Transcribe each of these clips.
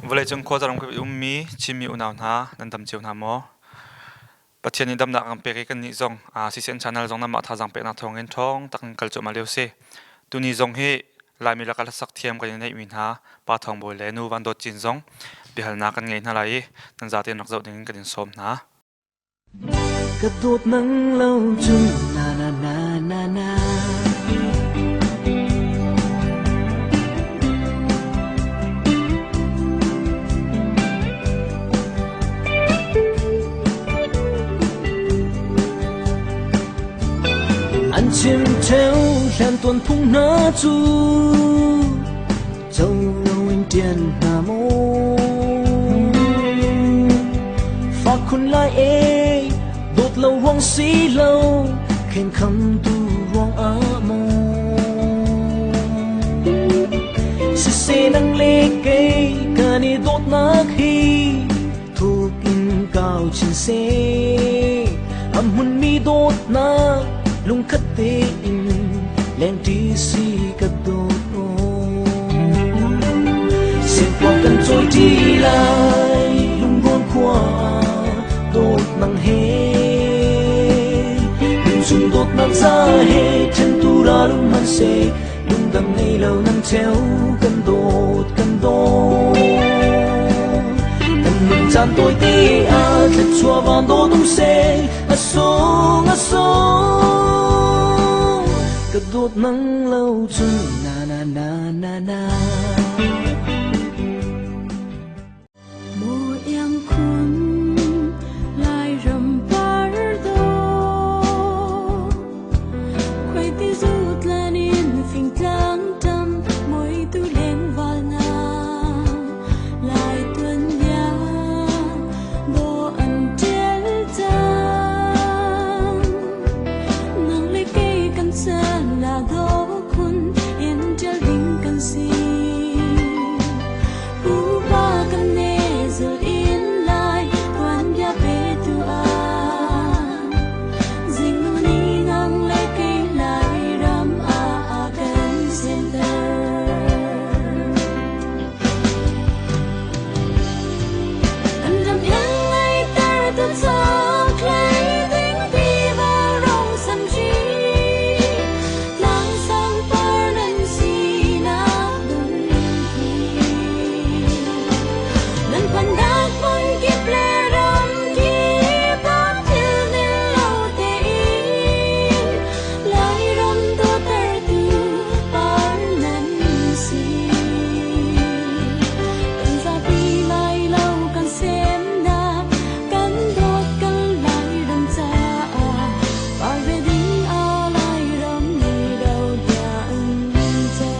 Vale chung ko zaram ko ummi chimi unaw na nandam chiu na mo pathian idam na ang peke kan ni zong CCN channel zong na ma tha jang pe na thong en thong tak kal chu ma leu se tu ni zong he lai mi la kal sak thiam kan nei min ha pa thong boi le nu van dot chin zong bihal na kan ngei na lai nan za te nak zau ding kan som na ka tot nang lâu chung na na na na na anh chim theo lan tuần phung na chu châu lâu anh tiền na mô phát khôn lại ê đột lâu hoang xí lâu khen khăm tu hoang á mô sẽ xe năng lê cây cả ni đột na khi thuộc in cao trên xe âm hồn mi đột na lung khát tê in len tí si cất đô xem qua cần trôi đi lại lung buồn qua đốt nắng hè lung sum đốt nắng ra hè chân tu ra lung man se lung đằng ngày lâu nắng treo cần đốt cần mình gian tôi đi thật chua vàng đô tung se a song cất đốt nắng lâu chung na na na na na mùa em khun lại rầm bar đô quay tí rút lên in phình trắng trăm môi tu lên vào nàng lại tuần ya đồ ăn chết trăng nàng lấy cây căn sơn là đô khun yên cho linh căn si u ba căn nè giờ yên lại tuần ya về tu an dinh nu ni ngang lấy cây lại ram a căn center anh ram yang ngay ta tu cho lấy tiếng đi vào rong sân chi lang sang par nan si na dun ki nan pan dak mon ki ple ram ki bam til ni lo te in lai ram do tar tu par nan si kan za pi lai lâu kan sem na kan dot kan lai ram cha par ve ding a lai ram ni đâu ya an cha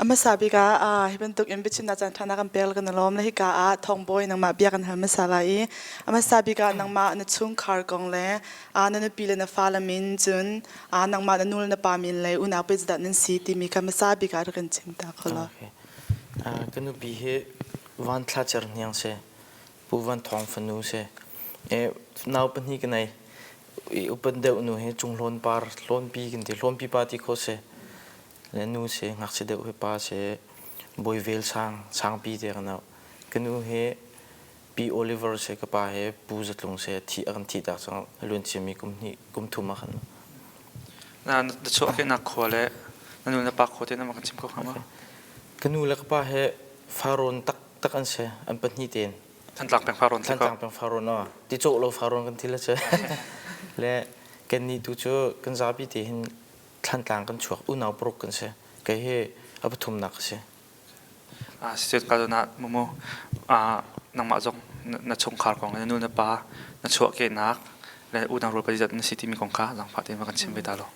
Amasabi ka hibentuk imbichin na chan thana kan pel kan lom le ka thong boy nang ma bia kan ha masalai amasabi ka nang ma na chung khar kong le na na pile na fala min chun nang ma na nul na pa min le una pe da nan si ti mi ka masabi ka kan chimta khola kanu bi he van tlacher nyang se bu van thong fanu se naw pan hi kanai upan de nu he chung lon par lon pi kan ti lon pi pa ti kho se le nu se ngak se de he pa se boy vel sang pi de kana kanu he pi Oliver se ka pa he pu zatlung se thi an thi ta sang lun chimi kum thuma khan na de cho ke na khole nanu na pa khote na ma kan chim ko khama kanu la ka pa he faron tak an se an pan ni ten than tlak peng faron than tang pang faron no ti cho lo faron kan thila che le ken ni tu cho kan za pi te hin than tang kan chuak u naw prok kan se ke he abathum nak se sit ka na momo nang ma jong na chung khar kong na nu na pa na chuak ke nak le u nang ro pa jat na city mi kong kha lang pha te ma kan chim be ta lo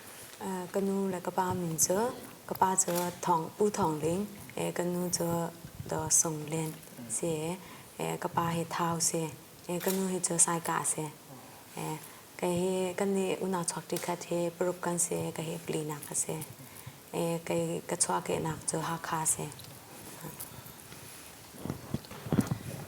canu là cái ba mình giữa cái ba giữa thòng u thòng lính canu giữa đó sông lên sẽ ก็ปาเหตุเท้าเสียก็นู่นเหตุเจอสายกาเสียก็เหตุกันนี่อุณาช็อกที่คัดเหตุปรุกกันเสียก็เหตุปลีนักเสียก็กระชัวเกนักเจอหักขาเสีย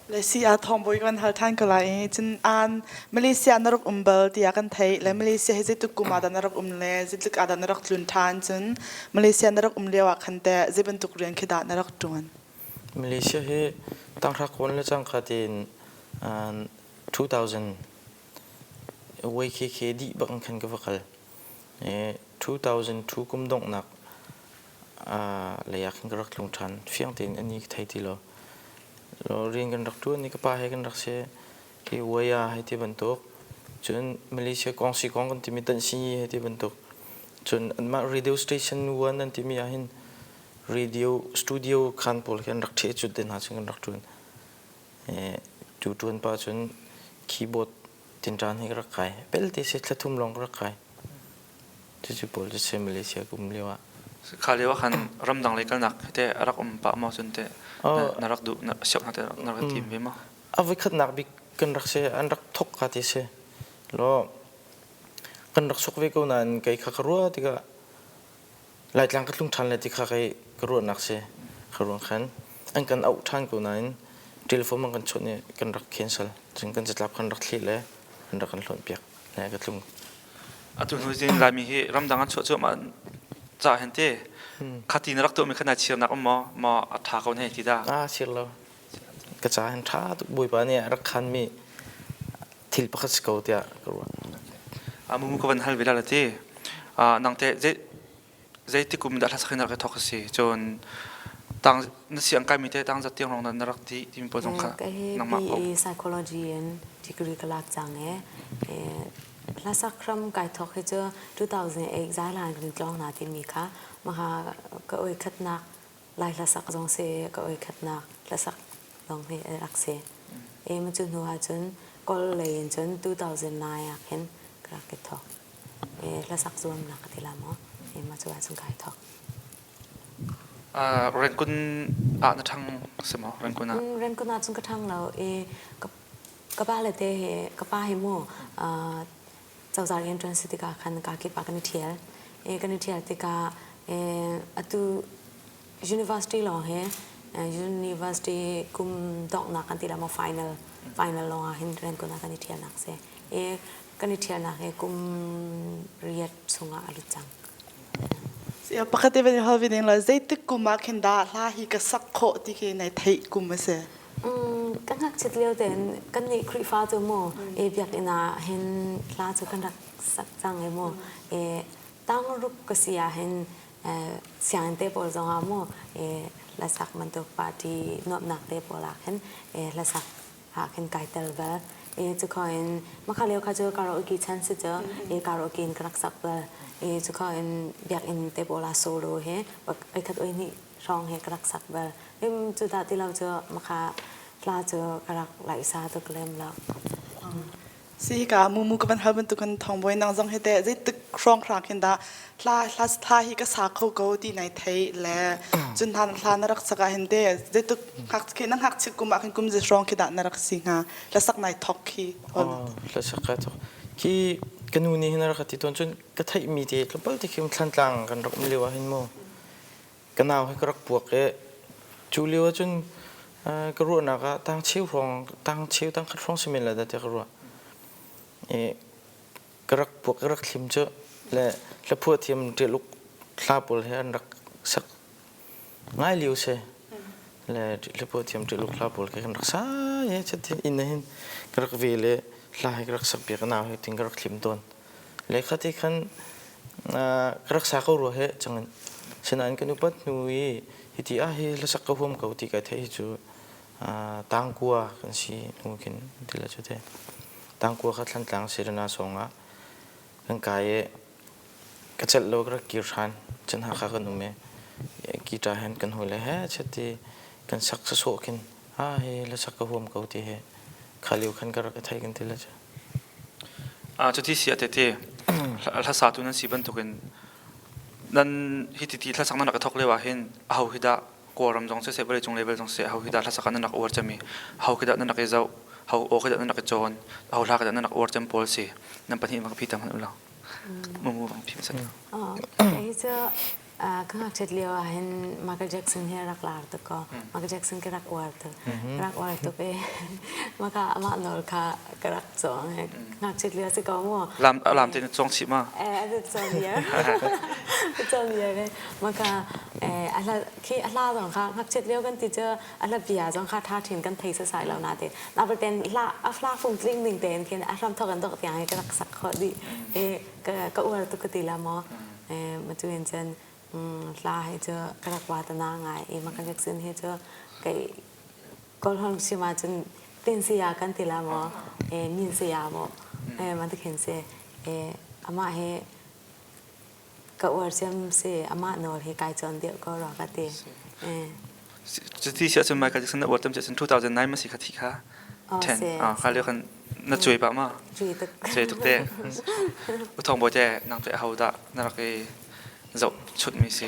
เลยสิอาทองบอยกันหัลท่านก็ไลจนอันมาเลเซียนรกเบลที่อากันไทยและมาเลเซียให้จิตุกุมาดานรกเลจิตุกอาดานรกลุนทานจนมาเลเซียนรกเลียวคันแต่จิเป็นตุกเรียนคิดานรกจวนมาเลเซียให้ตั้งรักวันละจังขัดin 2000เว้ยเคดีบังคันกับกัน2002กุมดงนักเลยอยากกันรักลงทันเฟียงเต็นอันนี้ไทยที่เราเรียนกันรักตัวนี่ก็ป้าให้กันรักเสียที่วัยให้ที่บรรทุกจนมาเลเซียกองสีกองกันที่มีตันซีให้ที่บรรทุกจนอันมา radio station วันนั้นที่มีอาหิน radio studio คันพอลกันรักเทจุดเด่นหาซึ่งกันรักจนจุดจวนป้าจนคีย์บอร์ดตินจานให้รักใครเป็นที่เสร็จแล้วทุ่มลงรักใครจุดพอลจะเซมาเลเซียกุมเลียวขาเรียกว่าคันรำดังเลยกันหนักแต่รักปะมาจนแต่นรักดูเสียบนักแต่นรักทีมเว้ยมั้งเอาไว้ขัดนักบิกันรักเสียอันรักทกขัดเสียแล้วกันรักสุขเวกุนันไก่ขักรัวที่ก็หลายอย่างก็ลุงทันเลยที่ข้าไก่กรัวนักเสียกรัวขันอันกันเอาทันกุนันเทเลโฟนมันกันชนเนี่ยกันรัก cancel จึงกันจะรับกันรักที่เลยกันรักกันหล่นเปียกแล้วก็ลุงตุนหัวจินลายมีรำดังกันช่วยมันจ่าเห็นเต้ขัดทีนรักตัวมีขนาดเชียวนักมาอัฐาเขาเนี่ยที่ได้เชียวเรากระจายเห็นท่าบุยปาเนี่ยรักคันมีทิลปักสกาวเตียกรัวมุมก็เป็นฮัลเวลาละที่นังเต้ใจที่กุมดัชสักนักทอกสิจนตั้งนั่นเสียงใกล้มีเต้ตั้งจัดเตียงรองนั้นรักที่มีผลสำคัญนังมากกว่า psychology and degree กลากจังลาสักครั้งไก่ทอกให้เจอ2008ย้ายหลานกันกลองนาที่มีค่ะมาหาก็อ้อยขัดนักลายลาสักจงเสก็อ้อยขัดนักลาสักลองให้รักเสมันจนหัวจนก็เลยจน2009เห็นกระเกตทอกลาสักรวมนักที่ละมั้งมาจนจนไก่ทอกเรนกุนนั่นทางสมอเรนกุนน่าจนกระทั่งเรากับป้าเลยเตะกับป้าให้โม่เจ้าจารียนทรานสิติกาคันกาคิดปากันนิเทียลกันนิเทียลติกาอัตุ university ลองuniversity กุมดอกนักกันติละมา final ลองเห็นเรียนกุนกันนิเทียลนักเสกันนิเทียลนักกุมเรียนสุงาอลุจังเสียปกติเป็นฮอลวิดิงเราใจตึกกุมมาคินดาลาฮิกสักโคที่คือในไทยกุมมาเสียกันหักเฉลียวเด่นกันนี่ครีฟ้าตัวโมเบียกอินาเห็นลาจุกันรักสักจังโมตั้งรูปก็เสียเห็นเสียงเตปอลจงอาโมละสักมันตัวปาร์ตี้นวบหนักเตปอลเห็นละสักหากเห็นไก่เตลเวลจะคอยมาคาเลียวเขาเจอการโอเกชันสิเจอการโอเกนกรักสักเวลจะคอยเบียกอินเตปอลาโซโลเฮบักคัดโอนี่รองเฮกรักสักเวลจุดที่เราเจอมาคาลาเจอกรักไหลซาตัวเกลมแล้วสิกามุก็เป็นฮัลบันตุกันทองบอยนางจงเฮเตใจตึกครองครางคินดาลาฮิกสักเขาก็ที่ในไทยและจนทานลานรักสักเห็นเตใจตึกหักคินังหักชิกุมอาคินกุมจะรองคิดานรักสิงหาและสักในทอกคีและสักทอกคีกันนูนี่นรักที่ตอนจนก็ไทยมีเด็กแล้วเปิดที่คิมทันตังกันรักมิเลวะเห็นโมกันเอาให้รักพวกจูเลียวจนกรัวนักตั้งเชี่ยวรองตั้งเชี่ยวตั้งขัดฟองสมิลเลยแต่กรัวกรักพวกกรักทิมเจอและพวกทีมเดือดลุกคลาบุลให้รักสักง่ายเลี้ยวเช่และพวกทีมเดือดลุกคลาบุลกันรักษาจะที่อินเห็นกรักเวลลายกรักสักเบียกันเอาให้ถึงกรักทิมต้นและขัดที่ขันกรักษาเขารัวให้จังนั้นฉะนั้นกันอุปัตนุยที่อาฮิลสักกะหุ่มเขาที่กันที่จูตังกัวกันสินูกินที่ละจุดเองตังกัวขัดลันตังเสรนาสงกันกายกระเจ็ดโลกระกิรันจนหาข้ากันนุ่มกีตาร์เห็นกันหัวเลยฮะชัดที่กันสักสะโศกินอาฮิลสักกะหุ่มเขาที่ขาลิวขันกระกระไทยกันที่ละจุดจุดที่เสียเต้ถ้าสาธุนั้นสิบันทุกันนั่นฮิตที่ถ้าสักนั้นกระทกเลยว่าเห็นเอาฮิดะ quorum jong se bari chung level jong se how hida la sakan nak or chami how hida nak e zau how o hida nak chon how la hida nak or cham policy nam pani mak phi tam ulang mu bang phi sa ấy chứ các học chất liệu hiện Michael Jackson hiện rắc lạt được co Michael Jackson cái rắc oar được ấy mà cả mà nói cả cái rắc chọn ấy học chất liệu sẽ có mua làm tên chong chi ma được chọn nhiều đấy mà cả là khi là rồi cả học chất liệuกันที่จะlà bia rồi cảท่าถิ่นกันที่สายเราหน้าเด็ดนับเป็นlà phụng linh đìnhเด่นที่ทำทอกันดอกอย่างcái rắc sắc khó đi cái oar được cáiที่ละมั้งมาดูเห็นจันลาให้เจอกระดักวาตนาไงมันก็จะซึ่งให้เจอไก่ก็ลองชิมาจนตินเสียกันทีละมั้งมีเสียมั้งมันจะเห็นเสียอามาให้ก็ว่าเชื่อมเสียอามาโนให้ไก่จนเดียวก็รอกันตีจะที่เชื่อจนมากันจะสนอวดตั้งแต่2009มาสิค่ะที่ค่ะ10เขาเรียกกันน่าช่วยปะมาช่วยทุกเรื่องอุทองโบเจนางเจ้าเขาด่าน่ารักdậu chút mi si.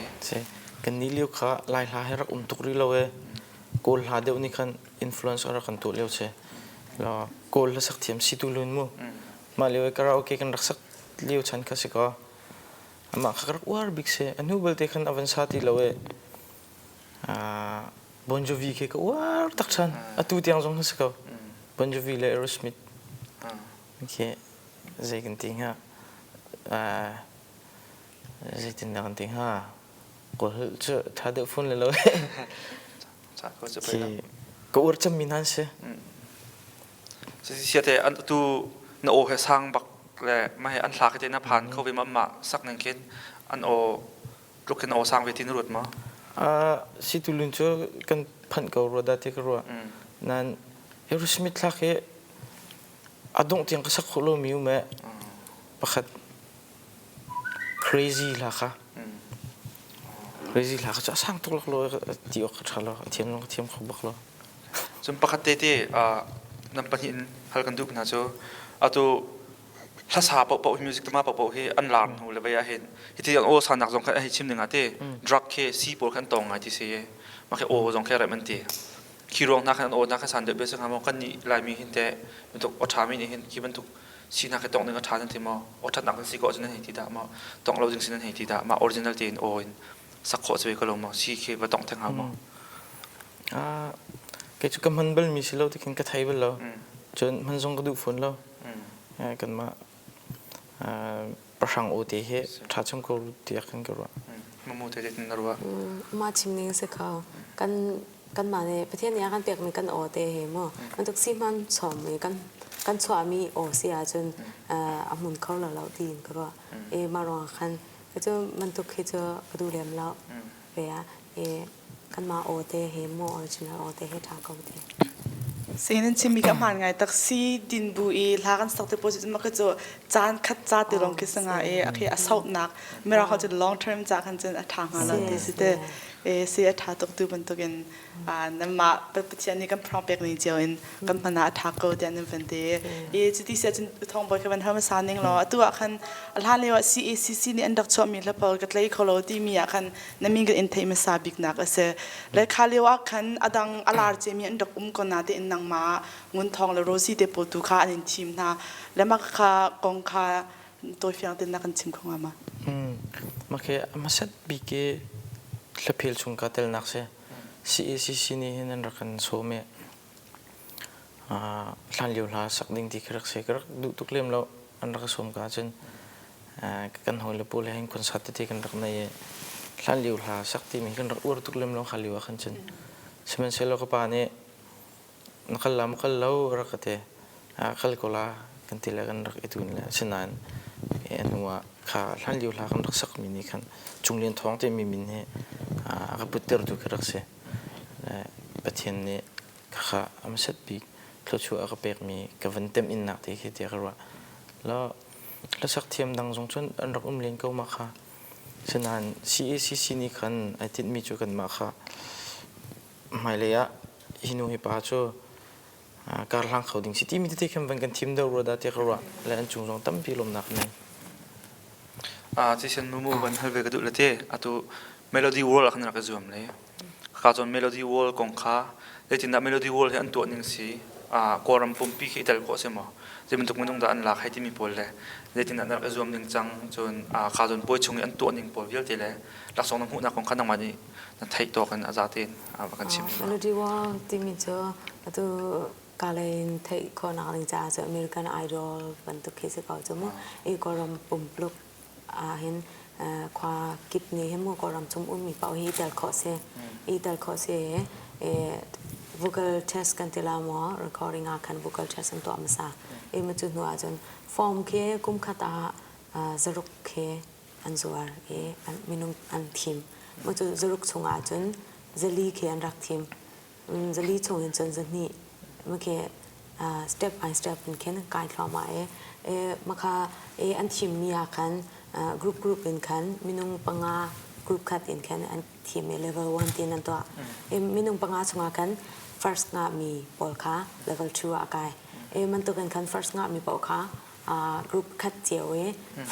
Cái ní liu khá lại là hay rắc tục đi lâu ấy, cô là đều ní khăn influencer rắc tụ liu chứ, là cô là sắc thiểm si tu luôn mu, mà liu ấy karaoke kan rắc sắc liu chăn cái gì có, mà khắc rắc war big chứ, anh hubel te khăn avansati lâu ấy, Bon Jovi cái war tak chăn, tu tiang giống cái gì Bon Jovi là Aerosmith, cái gì cái tiếng ha. Jadi tindak penting ha, kau tu ada phone lelo. Kau urcam minan se. Siapa an tu na oh sang bak le, mai an lak itu na pan kau bima mak sak nengkin an oh lukin oh sang betin urut ma. Si tu luncu kan pan kau roda te kerua. Nan Aerosmith lak ke adong tiang kesak kolo miu me, pakat crazy lah kah, crazy lah kah, sang tu lah lo, tiok kalau tiam khobak lo. Jumpa kat nampak ni hal kan tu pun ajo, atau hasa pop music tu mah pop he anlang, hu lebih ahin. Itu yang sanak zong kan cim dengan te, drug ke si pol kan tong aja sih, makai zong kan remen te. Kirong nak kan nak sandep biasa kamu kan ni lami hinte untuk otami ni hin kiban untuk si nak tong dengan thang nanti mau otat nak si kau jenis tidak mau tong lau jenis jenis tidak mau original tin oin sakko sebagai kalau mau si ke batong tengah mau kayak juga manbel misilau tikin katai belau jon manzong keduk phone lau kan ma perang OTH thacung kau tiak kan kau mamu tadi narwa macam ni sekau kan manaประเทศนี้กันเปียกมันกันOTHมั้งมันทุกสิ่งมันชมมันกันสวามีโอเสียจนอามุนเขาเราดีนก็ว่ามารองคันก็จะมันตุกให้จะดูเรียมแล้วเบียกันมาโอเตเฮโมออริจินัลโอเตเฮทาเขาดีสิ่งนั้นชิมีกับมันไงตักซีดินบุยลากันสักเตปอสิตมันก็จะจานคัดจานติลงกิสงาโอเคอาศัยนักเมื่อเขาจะ long term จากกันจะทางอะไรที่สุดเสียท่าตกดูบนตัวกันนั่นมาเป็นประเทศนี้กันพร้อมเป็นนิจเองกันพนักท่าก็เดี๋ยวนั้นเป็นเดียจุดที่เสียจนทองบอกกันทำมาสานเองหรอตัวกันหลานเลยว่า CCC นี่อันดับชอบมีแล้วพอกันเลยเขาเราที่มีกันนั่นมีกันอินเทอร์มาซาบิกนักเสียแล้วเขาเลยว่ากันอดังอลาร์เจมีอันดับก่อนนาที่นังมาเงินทองแล้วโรซี่เดปตุค่าอันทีมนะแล้วมาค่ากองค่าตัวเฟียงเต็นนักทีมของอามามาแค่มาสัตบิกเลพิลชงกัดเตลนักเสีย CCC นี่นั่นรักกันโซเมหลังเลี้ยวลาสักดิ่งที่ครักเสียครักดูทุกเล่มแล้วอันรักสมกันจนกันหอยเลปูเลยให้คนสัตย์ที่กันรักในหลังเลี้ยวลาสักที่มีกันรักอวดทุกเล่มแล้วขันเลี้ยวกันจนสมัยเสร็จแล้วก็ป่านนี้นักลำกันแล้วรักกันเตะขันก็ลากันทีละกันรักอีตุนเลยฉะนั้นนัวข้าหลังเลี้ยวลากันรักสักมินิกันจุงเลียนท้องเต็มมีมินให้ก็ปุตเตอร์ดูครักเสียประเทศนี้ข้าอเมริกาเราชัวร์ก็เปิดมีกับวันเต็มอินนักที่คิดเดียร์ว่าแล้วสักเทียมดังจงจนอันรักเลี้ยงเขามาค่ะฉะนั้น CCC นี่คันไอติดมีจุกันมาค่ะไม่เลยอะฮินุฮิปาโจการล้างเขาดิ่งสิที่มีที่เข้มเป็นกันทีมเดาร์ดาเทียร์ว่าและอันจงตั้มพิลมนักนั่นที่ฉันมุ่งวันฮัลเวกดูเลยเต้อะตัวเมโลดี้วอลล์ขันนักจวมเลย ka chon melody wall kong kha le tin da melody wall he an to ning si koram pumpi khi tel ko semo jemin tuk munung da an la khai ti mi pol le le tin da zoom ning chang chon ka chon poi chung an to ning pol vel te le la song hu na kong kha nang ma ni na thai to kan azatin ba kan chim melody wall ti mi cho atu kalain thai ko na ning cha so American Idol ban tu khi se ka cho mo e koram pum pluk hin kwa kip ni hem mo koram chum mi pau hi tel kho se e tel kho se vocal test kan tela mo recording kan vocal test an to amsa e ma chu nu a jon form ke kum khata zaruk ke an zuar e an minung an thim ma chu zaruk chunga jon zali ke an rak thim zali chung in jon zani ma ke step by step in ken kai thama e makha e an thim mi a kan group in kan minung panga group khat in kan an thim level 1 tin an to e minung panga chunga kan first nga mi polka level 2 akai e man to kan first nga mi polka group khat chewe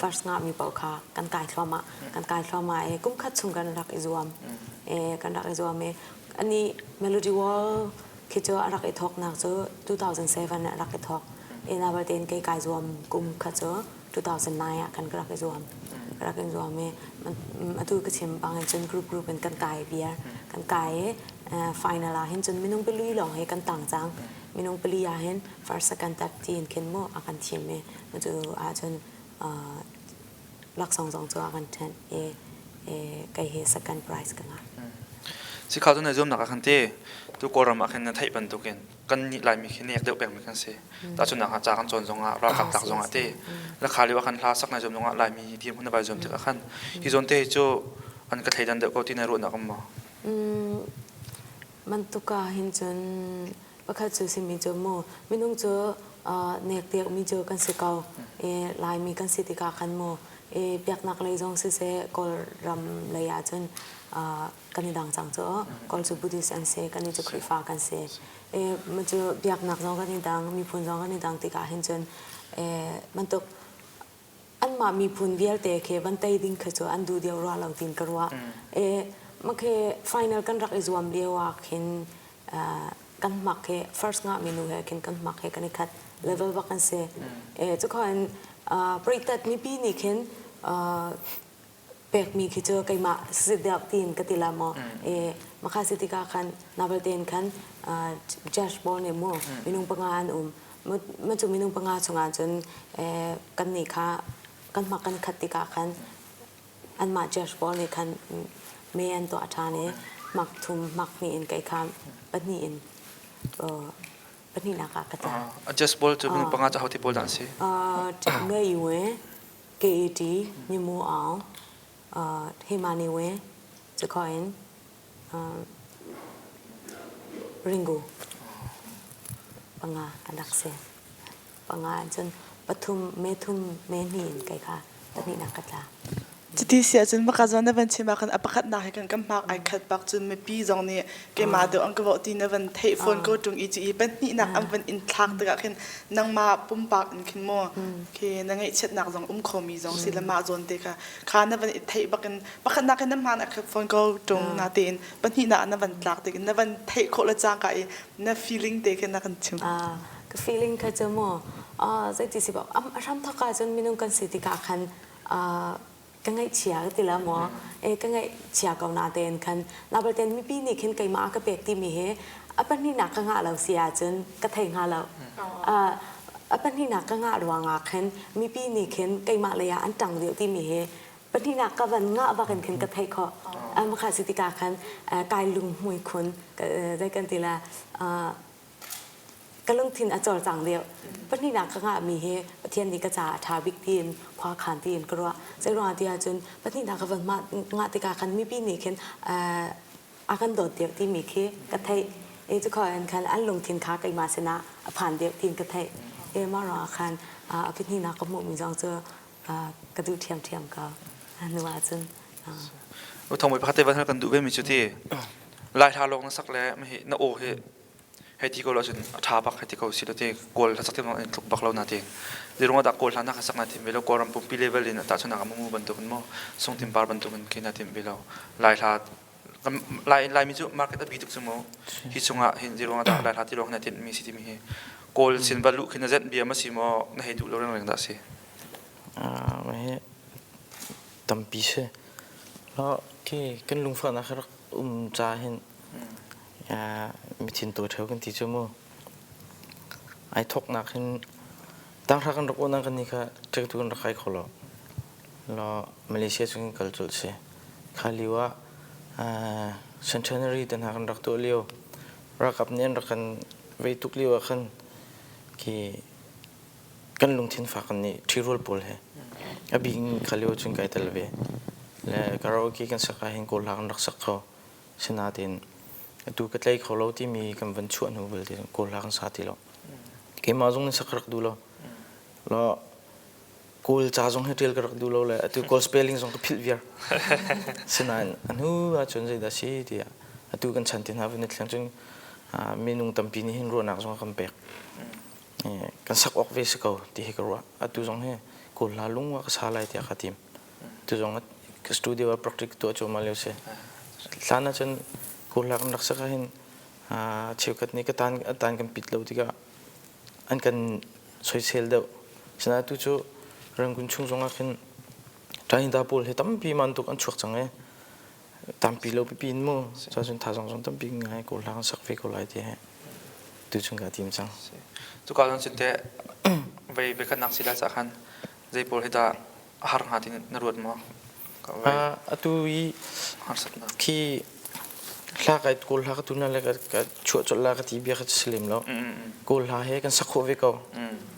first nga mi polka kan kai thloma e kum khat chung kan rak izuam e kan rak izuam e ani melody wall khicho rak I thok nak cho 2007 rak I thok e na ba ten kai kai zuam kum khat cho 2009 kan rak izuam me atu ka chim bang chen group kan kai biar kan kai final a hin chun minung pelui long he kan tang chang minung peli a hin first second third tin ken mo akan thim me chu a chun lak song cho akan ten e kai he second prize ka si kha na zoom na ka khan te tu koram a khan na thai ban tu ken kan ni lai mi khin nek deu pek mi kan se ta chu na ha cha kan chon zonga ra ka tak zonga te la khali wa kan hla sak na zom zonga lai mi ti hun ba zom te khan hi zon te chu an ka thai dan de ko ti na ro na kam mo man tu ka hin chun pakha chu si mi chu mo minung chu nek tek mi chu kan se kaw e lai mi kan se ti ka khan mo e pyak nak lai jong se kol ram lai ya chun kan ni dang chang cho kol chu buddhist an se kan ni chu khrifa kan se e ma chu pyak nak jong kan ni dang mi phun jong kan ni dang ti ka hin chun e man tu an ma mi phun vial te ke ban tai ding kha chu an du deu ra lo tin karwa e ma ke final kan rak izuam lewa khin kan mak ke first nga menu he khin kan mak he kan khat level wa kan se e chu khan pritat mi pi ni khin pek mi khi chu kai ma sidap tin katila mo e makha sitika khan navel ten khan judge bon e mo minung pangan ma chu minung panga chunga chun e kan ni kha kan mak kan khatika khan an ma judge bon ni khan me an to athane mak thum mak mi in kai kham pani in pani na ka kata just bol chu min panga cha hoti bol dan se me yue KET ni mu ao himani we to coin ringo panga anak se panga chun pathum me ni in kai kha pani na kata Jadi sia chun ma ka zon na ban chima kan apakat na he kan kam mak ai khat bak chun me pi zong ni ke ma do ang ko ti na ban thei phone ko tung I chi ban ni nak am ban in thak ta khin nang ma pum pak in khin mo ke na ngai chet nak zong khomi zong si la ma zon te ka kha na ban thei bakan pakat na kan ma na phone ko tung na tin ban ni na ban tlak te na ban thei kho la cha ka na feeling te ke na kan chim ka feeling ka chamo zai ti si ba ram thaka chun minung kan si ti ka khan ka ngai chia ti la mo e ka ngai chia ka na ten khan na ba ten mi pi ni khin kai ma ka pek ti mi he apan ni na ka nga lo sia chun ka thai nga lo apan ni na ka nga ro nga khan mi pi ni khin kai ma la ya an tang dio ti mi he pan ni na ka van nga ba kan khin ka thai kho ma kha si ti ka khan kai lung hui khun dai kan ti la ka lung thin a chor chang dio pan ni na ka nga mi he pathian ni ka cha tha big tin khwa khan tin ko ra sai ro ti a chun pan ni na ka van ma nga ti ka khan mi pi ni khin a kan dot dio ti mi khe ka thai e chu kho an khan an lung thin kha kai ma sena a phan dio tin ka thai e ma ra khan a pan ni na ka mu mi jang chu ka du thiam ka nu wa chun o thong mai phate ban kan du be mi chu ti lai tha lok na sak le me na o he heti ko lo chun tha bak heti ko si te gol tha sakte no tuk bak lo na te dirunga da kol hana ka sak na tim belo koram pum pi level in ta chuna ka mu ban tu mo song tim bar ban tu kan kina tim belo lai tha lai mi chu market bi tuk chumo hi chunga hin zirong da la hati rong na tin mi city mi he kol sin balu khina zet bi ama simo na he du lo reng da se mà he tầm pi se lo cái lung phật na khắc cha hen mi tin tôi theo cái tí chứ mô ai thóc nạc hen tăng ra cái rắc ôn cái này cả trước tôi còn khai khổ lo Malaysia chúng cái culture se khai liwa centenary dan hakan rak tu liu rakap nian rakan vei tuk liu akan ki kan lung tin fa kan ni thirol pol he abing khalio chung kai talve le karaoke kan saka hin ko lang rak sakho sinatin tu katlai kholo ti mi kan van chuan hu bel ti ko lang sa ti lo ke ma jong ni sakrak du lo kul cha jong hetel karak du lo le atu kol spelling jong ka phil viar sinan anu a chon jai da si ti atu kan chantin ha ven thlang chung minung tampi ni hin ro nak jong kam pek kan sak ok ve sikau ti he karwa atu jong he kol la lung wa ka sa lai ti khatim tu jong ka studio practice to cho ma le se lana chen kol la kan rak sa hin cheukat ni ka tan kan pit lo ti ka an kan soi sel do sana tu chu rang kun chung jong akin train da pol he tam pi man tuk an chuak chang e tam pi lo pi pin mo cha chun tha jong tam pi ngai ko lang sak fe ko lai ti he tu chung ga tim chang tu ka don sinte ve ve kan nak sila cha khan jai pol he da har ha tin na ruat mo atu i har sat na ki la kai ko la ka tu na le ka chu chu la ka ti bi ka slim lo ko la he kan sak kho ve ko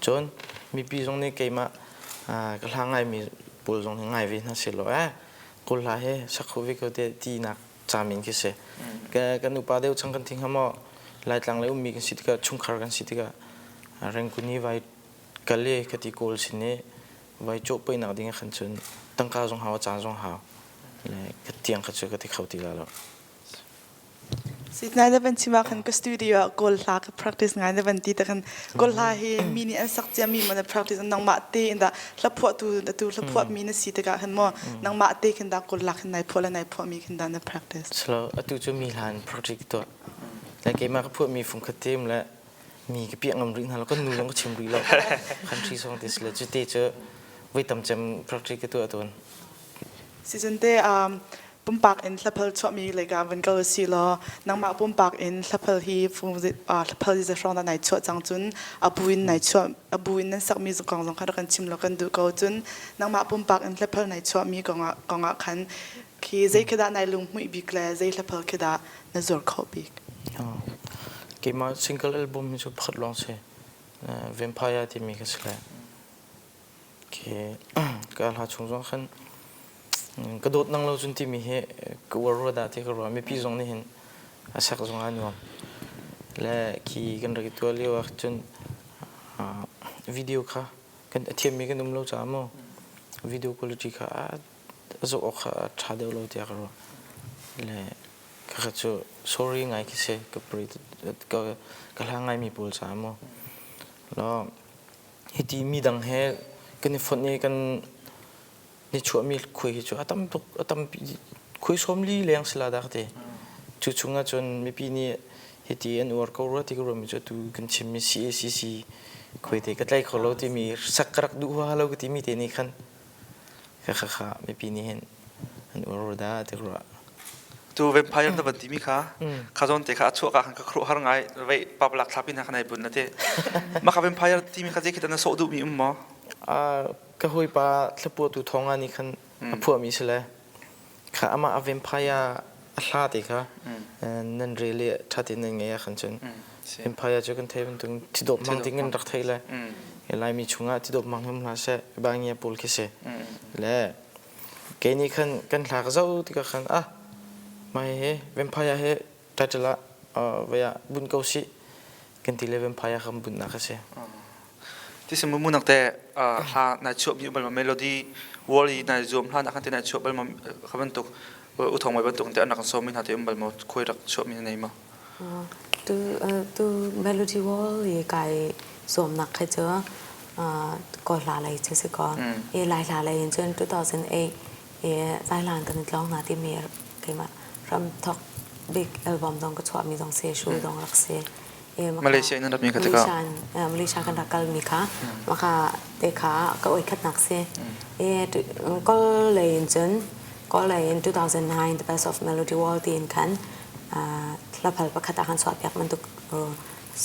chon mi pi jong ne ke ma cái hàng ngày mình bồi giống ngày về nó sẽ lo cô là he sắc khẩu vị cái tí nạc cha mình cái sẽ cái nụ ba đều chẳng cần听hả mà lại tăng lại mình cái gì cái chung khar cái gì cái rèn cún như vậy cái lệ cái tí cô xin nè vậy chỗ bây nào đi nghe khẩn trương tăng cao trong hào trang trong hào cái tiếng cái chỗ cái tí khẩu tí là lo Sit ngay dapat cuma kan ke studio kol la ke practice ngay dapat ti kan kol la he mini an sak jam mi mana practice nang mate inda lapuat tu lapuat mini si te kan mo nang mate kan da kol la kan nai pola nai po mi kan da na practice. So atu tu mi lan project tu, lagi mak puat mi fung ketim la mi kepiak ngam ring hal kan nulung ke cimri lo, country song tes la jute je, wei tam jam project tu atuan. Season te pumpak in lapel chwa mi like van go si lo nang ma pumpak in lapel hi fu lapel is a front da nai chwa chang chun abuin nai chwa abuin nan sak mi zu kong jong kha kan chim lo kan du ko chun nang ma pumpak in lapel nai chwa mi konga khan ki zai ke da nai lung hui bi kle zai lapel ke da na zor kho bi Ke ma single album mi chu phat long se vampire ti mi ka sla ke ka la chung jong khan cái đốt năng lâu chúng tìm he cái war đó thì cái rồi mấy pi giống này hen asak giống anh nhom là khi cái cái tua liu chúng video kha cái thêm mấy cái núm lâu chả mà video quality kha zo kha chả đều lâu thì cái rồi là cái chỗ sorry ngay cái xe cái hàng ngay mi bol chả mà lo thì mi đằng he cái này phone này cái ni chua mi khui chu atam khui som li leng sila da te chu chunga chon mi pi ni heti an work out ti ro mi chu tu kan chim mi CCC khui te ka tlai kholo ti mi sakrak du ha lo ti mi te ni khan kha mi pi ni hen an work da te ro tu vampire da banti mi kha jon te kha chu ka khan ka khro har ngai ve paplak thapin ha khanai bun na te ma kha vampire ti mi kha je khitana so du mi mo cái hồi ba tháp tu Thawng anh khăn phù mi sẽ là khá ama vampire là thì khá nên really thật thì nên nghe khăn chân vampire cho con thấy bên tung thì đột mang tiếng anh đặc thấy là cái lại mi chung á thì đột mang hôm là sẽ bằng nghe bol cái sẽ là cái này khăn khăn lạc dâu thì khăn mai he vampire he thật là vậy bún câu sĩ cái tỷ lệ vampire không bún nào cái sẽที่สมมุตินักแต่หาในช่วงมีบางเมโลดี้วอลลี่ในรวมหานักที่ในช่วงบางคำบรรทุกอุทงไว้บรรทุกแต่นักโซมินหาที่บางหมดคุยรักช่วงมีในมั้งtu melody wall ยี่ไก่สวมนักให้เจอก่อนลาอะไรเจอสิก่อนลายลาอะไรจน2008ลายลานกันร้องนาที่เมียไก่มา รำทอกบิ๊กอัลบั้มดองก็ชอบมีดองเสียชูดองรักเสียมาเลเซียนั่นรับมีกันก็มาเลเซียกันดักกันมีค่ะมาค่ะเด็กค่ะก็อวยขัดหนักเสียก็เลยจนก็เลยin 2009 the best of melody world ตีนคันแล้วพอประคัตอาหารสอบอยากมันตุก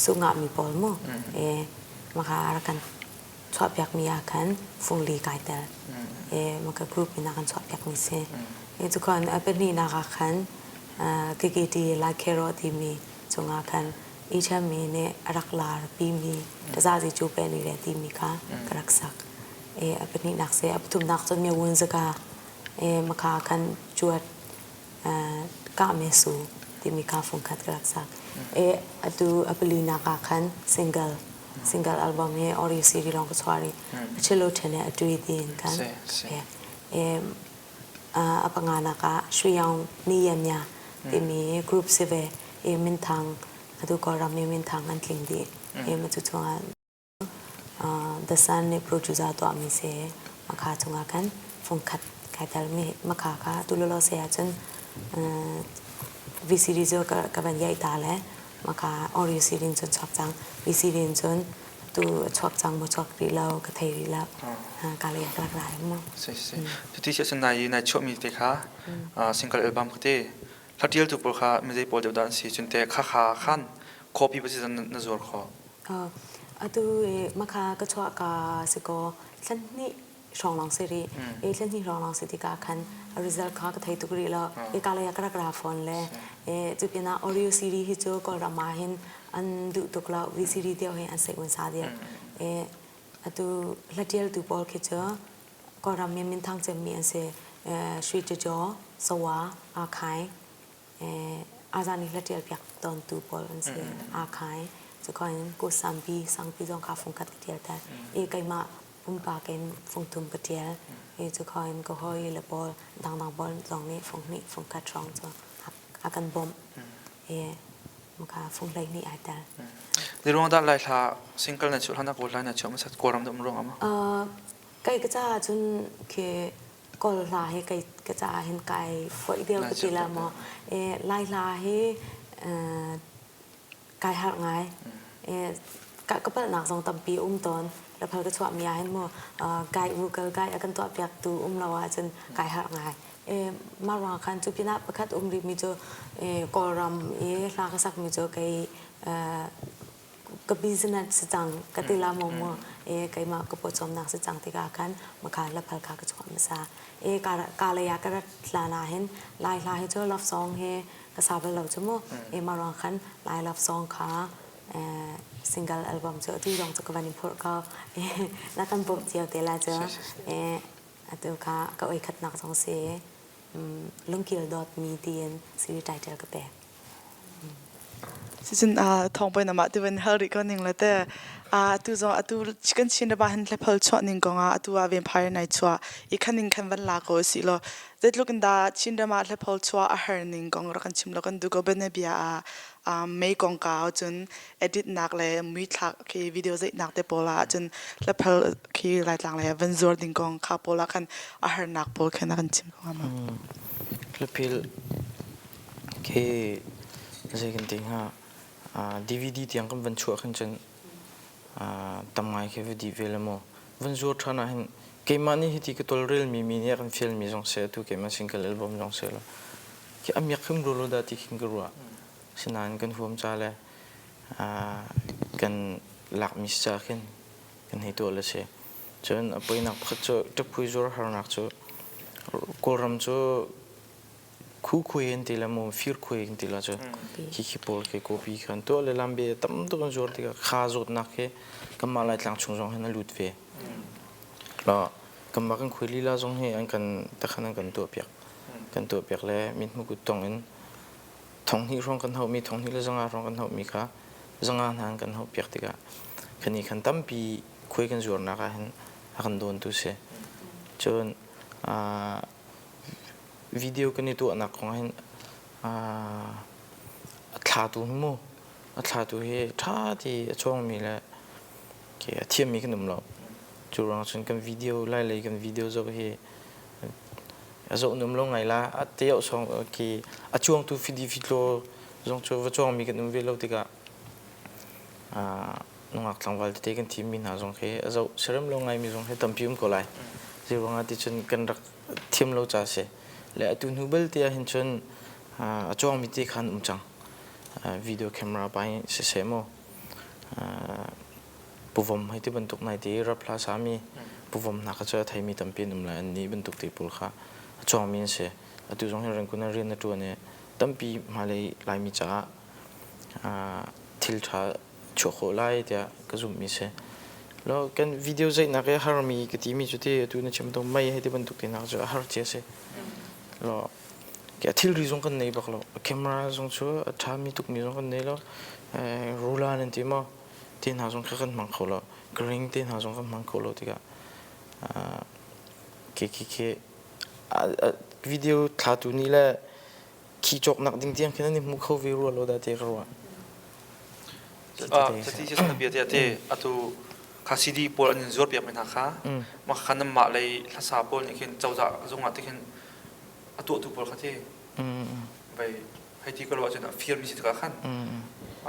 สุงามีบอลมั้งมาค่ะรักกันสอบอยากมีอาคันฟงลีไกเตอร์มันก็กรุ๊ปมีนักกันสอบอยากมีเสียทุกคนเป็นนี่นักคันกิจดีลาเคโรตีมีจงอาคันอีเชมีเนี่ยรักลาปีมีแต่ซาจิจูเป็นนี่แหละตีมีค่ะกรักสักเป็นนี่นักเสียทุกนักจนมีวุ้นสักมาค่ะคันจวดก้าเมสูที่มีค่าฟงคัดกรักสักดูเป็นลีนักคันซิงเกิลอัลบั้มเนี่ยออริซีรีลองก็สวารีเชลโลเทเนอดูดีนกันปังงานนักช่วยยังนี่ยันยาที่มีกรุ๊ปเซเวมินทังดูก็รำมินทังอันคลิงดีมาจุดว่าเดซันเนี่ยโปรดิวเซอร์ตัวมีเสมาค่ะจงอากันฟงคัดใครแต่ไม่มาค่ะตุลโลเสียจนวิซีรีส์ก็เป็นใหญ่ตาเลยมาค่ะออริซีรีส์จนชอบจังวิซีรีส์จนตัวชอบจังบ่ชอบรีแล้วก็เทรีแล้วการเรียกหลายมั้งใช่ที่เชื่อในช่วงมีเด็กค่ะซิงเกิลอัลบั้มก็ได้ถ้าเดียวถูกปลุกค่ะไม่ได้ปลุกเดี๋ยวดันสิจนแต่ข้าขันคอปีไปสิจันนจวรขอตัวมาค่ะก็ชอบกับสิโก้ฉันนี่ช่องหลังซีรีฉันนี่ช่องหลังซีรีกาคันresult ค่ะก็ไทยตุกรีแล้วการเรียกกราฟอนเลยจุดเป็นออริโอซีรีส์ที่ก็รามาเห็นอันดูตุกแล้ววิซีรีส์เดียวเห็นอันเสกวันซาเดียตัวละเดียวตัวบอลคิดเจอก็รามีมินทางจะมีอันเสสวีทจอสวาอาคายอาจารย์นี่ละเดียวอยากตอนตัวบอลอันเสอาคายจะคอยกูสังปีจงคาฟงกัดเดียวแต่ไกมาปาเกนฟงทุมกัดเดียวจะคอยก็คอยละบอลดังบอลตรงนี้ฟงกัดช่องจะอากันบอมมันก็ฟงไรนี่อาจจะในรวมด้านไลท์ละซิงเกิลในชุดฮันนักวอลไลน์ในช่วงมันสัตว์กรำดำรงอ่ะมั้งไก่กระจาจนคือก็ลาให้ไก่กระจาเห็นไก่ฝอยเดียวก็ตีละมั้งไล่ลาให้ไก่หักไงก็เป็นหนักสองตำปีตอนแล้วพอก็ชอบมีให้มั่วไก่วูเกลไก่อากันตัวเปียกตูเราว่าจนไก่หักไงมารวงคันจุพินาประคัดรีมีเจอกอรัมลากสักมีเจอไก่กับบิสเนสจังกติลามงมัวไก่มากับปชมนักจังติกาคันมาขายแล้วพอก็ชอบมาซากาเลยากระลานาเห็นลายให้เจอรับซองเฮกระสาบเราจะมั่วมารวงคันลายรับซองขาซิงเกิลอัลบั้มเจอที่ลองจะกวันนี้พวกเขานักการปลุกเจียวเตล่าเจอตัวค่ะก็ไอ้ขัดหนักสองเสียลุงเกียร์ดอทมีดีนซีรีส์ไทยเจอกับแบบจนทองไปนำมาตัวเป็นเฮลิก็หนึ่งแล้วแต่ตัวจงตัวชิคกี้พายในบ้านเล็บเฮลช็อตหนึ่งกงตัวเวมไพร์ในชัวอีกคันหนึ่งคันวันลาโกสิโลเด็ดลูกกันดาชินดามาเล็บเฮลชัวอาหารหนึ่งกงรักกันชิมแล้วกันดูก็เป็นเบียไม่กงกาวจนเอดิตนักเลยมีทักคีวิดีโอจะนักเตปโลาจนเล็บเฮลคีไลท์หลังเลยวันจอร์ดิงกงข้าโปลากันอาหารนักโปลแค่นักกันชิมก็มาเล็บเฮลคีจะกันติงฮะDVD ที่ยังกันวันชั่วขันจนทำไงแค่วิดีโอเลยมั้งวันชั่วท่านั้นเกมมันนี่ที่ก็ตัวเรียลมีเนี่ยกันฟิลมีจงเสียตัวเกมมันซิงเกิลอัลบั้มจงเสียแล้วที่อเมริกันรู้ได้ที่คิงกรัวฉะนั้นกันหัวมจ่าเลยกันหลักมิสจ้ากันให้ตัวเลยเสียจนไปนักพัฒน์จะพูดจอร์ฮาร์นักจะกอรัมจะคุยกันทีละมั้งฟิลคุยกันทีละจะคิดพอลแค่คอปีกันตัวเลยลำเบะตั้มตัวกันจอร์ที่ก็ข้าจดนักแค่ก็มาไล่หลังชงจงให้นั่นลุดเวแล้วก็มากันคุยลีลาจงให้อันกันแต่ขณะกันตัวเปียกเลยมิดมุกุตองอินท้องที่ร้องกันเขามีท้องที่ละจังหวะร้องกันเขามีค่ะจังหวะนั้นกันเขาเปียกติกะคันนี้คันตั้มปีคุยกันจอร์นักเห็นกันโดนตัวเสียจนวิดีโอกันนี่ตัวนักของเห็นถ่ายตัวมั้งถ่ายตัวเฮท่าที่ช่วงมีเลยเกี่ยเทียมมีขนมเราจูรังฉันกันวิดีโอไล่กันวิดีโอจะเฮ zo num lo ngai la ateo song ki achuang tu fidi fitlo zong chu wa chuang mi kan num velo tika nongak tlangwal te kan team min ha zong khe zo seram lo ngai mi zong he tampium ko lai zirwanga ti chun kan rak thim lo cha se le atu nubel te hin chun achuang mi te khan chang video camera pai se se mo puvom hai te bentuk nai te rapla sami puvom na ka cha thai mi tampi num la ni bentuk te pul kha achuang mi se atu zong he ran kun rin na tu ne tampi malai lai mi cha thil tha chokho lai tia ka zum mi se lo kan video zai na ke har mi ke ti mi chu te tu na chem to mai he te bentuk te na cha har che se lo ke thil ri zong kan nei bak lo camera zong chu tha mi tuk mi zong kan nei lo rula nan ti mo tin ha zong kan mang kho lo green tin ha zong kan mang kho lo tika ke video tha tu ni la ki chok nak ding tiang kena ni mu kho vi ru lo da te ro Jadi saya biar tiada atau kasih di pol an zor biar mana kah, maka kan mak lay lasa pol ni kan jauh jauh zong ati kan atau pol kati, baik, hai ti kalau macam film misi tu kan,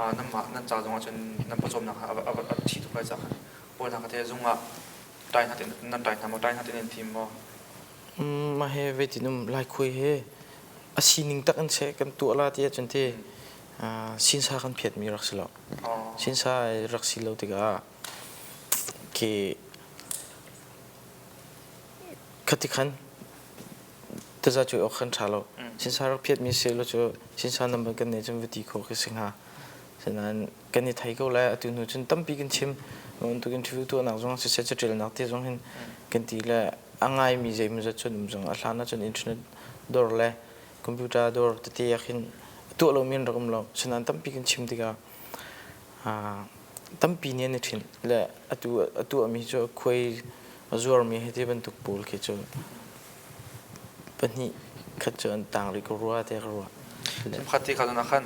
nama jauh zong macam nama pocom nak apa ti tu pelajar kan, pol nak kati zong dai nanti nama dai nanti nanti mo. Mah he vetinum lai kui he, asining tak kan se kan tu ala tiada cantik. Sinsa kan piat mi raksilo, sinsa raksilo tiga, ke katikan terza cuy okan calo, sinsa rak piat mi selo cuy sinsa nampak kan ne cuma vertiko ke singa, senan kan ni thai kau lah atu nu cun tampi kan cim, untuk interview tu anak zong sisa cerita nak tiada zong hen kan tila angai mi jai mi cun zong asana cun internet dor le, komputer dor teti yakin tu lo min ram lo senan tampi kan chim tiga tampi ni ni thin le atu ami jo khoi azur mi hete bentuk pol ke jo pani khajon tang ri ko ruwa te ruwa Khati kalau nak kan,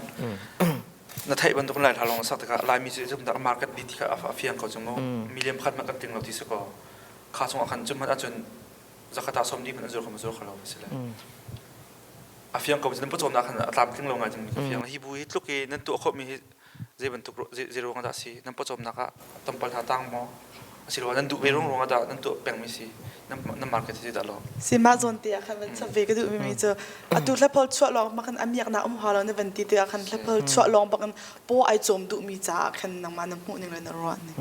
na thai bentuk lain halong sak tiga lai mi je jom dak market di tiga afian kau cuma miliam khat mak ting lo ti se ko khasong akan cuma acun zakata som di pen azur kamu azur kalau misalnya afian kau macam pocom nak kan atam ting lo ngajeng afian hibu hit look ke nanti aku mi je bentuk zero ngada si nanti pocom nak tempat hatang mo asilwa nanti berong ngada nanti peng misi nanti market itu dah lo si ma zon tia kan ben sa ve ka du mi zo atu la pol chwa long ma kan amiak na halo ne ben ti tia kan la pol chwa long ba kan po ai chom du mi cha kan nang ma na mu ning le na ro ni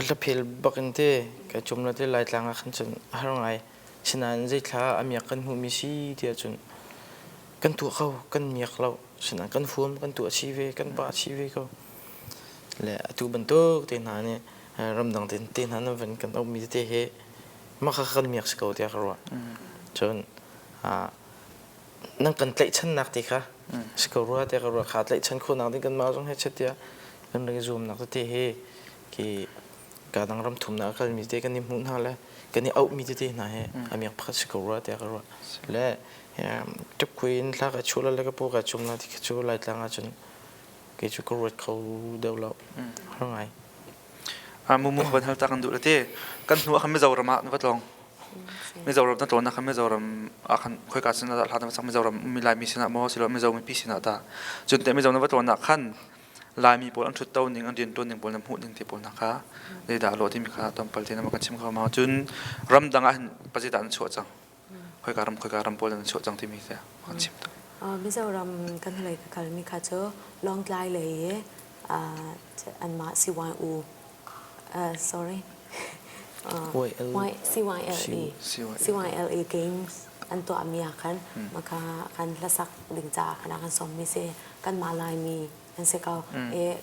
la phel bakin te ka chumna te lai tlang khan chun harangai sinan zai thla amiak kan hu mi si tia chun kan tu khau kan miak lo sinan kan fuam kan tu chi ve kan ba chi ve ko le atu bentuk te na ne ramdang te na na ven kan mi te he ma kha kan miak sko tia ro chun nang kan tlai chan nak te kha sko ro te ro kha tlai chan kho nak te kan ma jong he chatia kan ring zoom nak te he ki ka dang ram thum na kal mi te kan ni mun ha le kan ni au mi te na he amiak phat sko ro te ro le chuk queen la ka chula le ka po ka chum na ti chu lai tlang a chun ke chu ko ro khau deu lo rangai mumu ban hal takan dulu te kan nu akan mezauram nak betlong mezauram na tolong akan mezauram akan koi kasin na hal na mezauram milai misina mo silo mezauram mi pisina ta junte mezauram na betlong nak kan lai mi pol an thut tau ning an din ton ning pol nam hu ning te pol naka le da lo ti mi kha tom pal te na makan chim kha ma chun ram dang an paji dan chu chang koi karam pol an chu chang ti mi te kan chim mezauram kan halai ka kal mi kha cho long lai le an ma siwan u sorry CYLE games an to amia kan maka kan lasak dingcha kana kan som mi se kan malai mi an se kau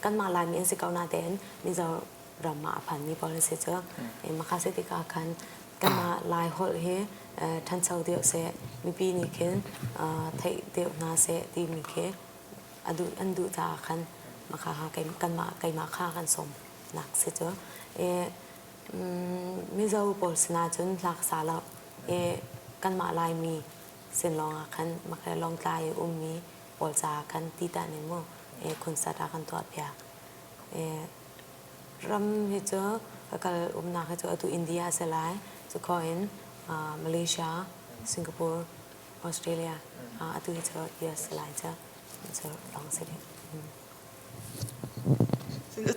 kan malai mi an se kau na den mi zo rama phan mi pol se cho maka se ti ka kan ma lai hol he than chau dio se mi pi ni ken thai dio na se ti mi ke an du cha kan maka ha kai ma kha kan som nak se cho mi zo pol sna chun lak sa la kan ma lai mi sen long kan ma ka long tai mi pol sa kan ti ta ne mo kon sa ta kan to pya ram hi cho ka na ka cho tu india se lai cho ko in มาเลเซียสิงคโปร์ออสเตรเลียตัวที่จะUS หลายจะลองสิ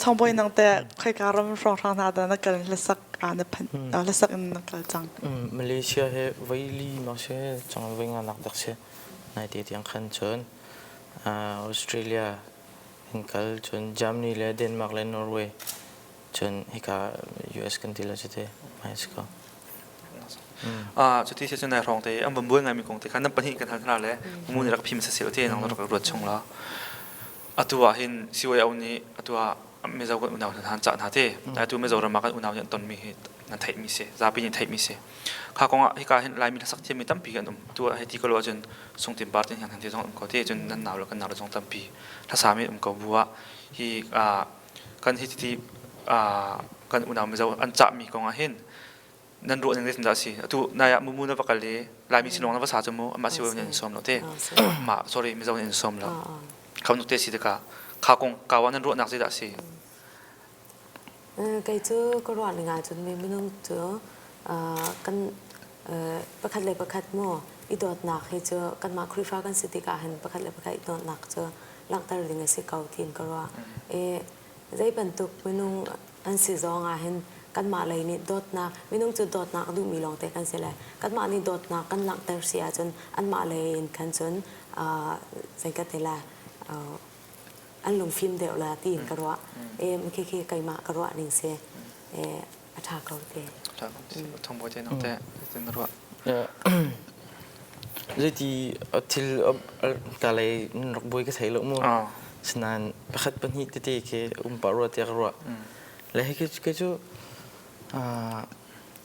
ทองบอยนังแต่ใครการรำร้องทางนาดนักการเลือกสักนับพันเลือกสักนักการจังมาเลเซียเฮไวลีมาเช่จังวิ่งนักดักเช่ในที่ที่ยังขันชนออสเตรเลียเห็นกันจนเยอรมนีและเดนมาร์กและนอร์เวย์จนฮิกา US กันที่ละจุดเดียไม่สกจุดที่เช่นในรองเตะบัมบุ้งไงมีกงเตะขันนั้นปัญหากันทันทีเลยมูลนิธิพิมพ์เสียเที่ยงน้องเราก็รวดชงแล้วตัวเห็นสิวเอานี้ตัวไม่จะอุณหภูมิทางจัดหาเตะแต่ตัวไม่จะระมัดอุณหภูมิตอนมีนั่นไทยมีเสียจะเป็นยังไทยมีเสียข้าก็ฮิกาเห็นลายมีสักที่มีตั้มปีกันตัวให้ที่ก็รู้จนส่งทีมบาร์ที่ยังที่ส่งก็เตะจนนั่นหนาวแล้วกันหนาวแล้วส่งตั้มปีถ้าสามีก็บัวที่กันที่กันอุณหภูมิจะอันจะมีกองเห็นนั่นรู้ยังได้สัญญาสิตัวนายมุมนั้นประกันเลยลายมีสิ่งนั้นภาษาจมูกมาสิวยังสมแล้วเตะมา sorry ไม่จะยังสมแล้วเขาหนุเตสิเด็กข้ากงกาวันนั้นรู้นักสิดาสิไกจูก็รู้งานจนไม่ต้องเจอกันประคัดเลยประคัดมั่วอีดอดหนักให้เจอกันมาคริฟ้ากันสิติกาเห็นประคัดเลยประคัดอีดอดหนักเจอหลังตาเรื่องสิเกาทีนก็รู้ใจบรรทุกไม่ต้องอันสิจองเห็นกันมาเลยนี่ดอดหนักไม่ต้องจะดอดหนักดูมีลองแต่กันเสียเลยกันมานี่ดอดหนักกันหลังตาเสียจนอันมาเลยกันจนสังเกตเห็นละอันลงฟิล์มเดียวละตีนกระวะมันคือไก่มากระวะนี่เสียอัฐาเขาเตะทองบัวเจน้องแต่เป็นระวะที่ที่กาเลยนักบวยก็ใช้ลูกมือฉะนั้นประคัดปัญหาที่คือปารัวเตะกระวะแล้วให้ก็จะ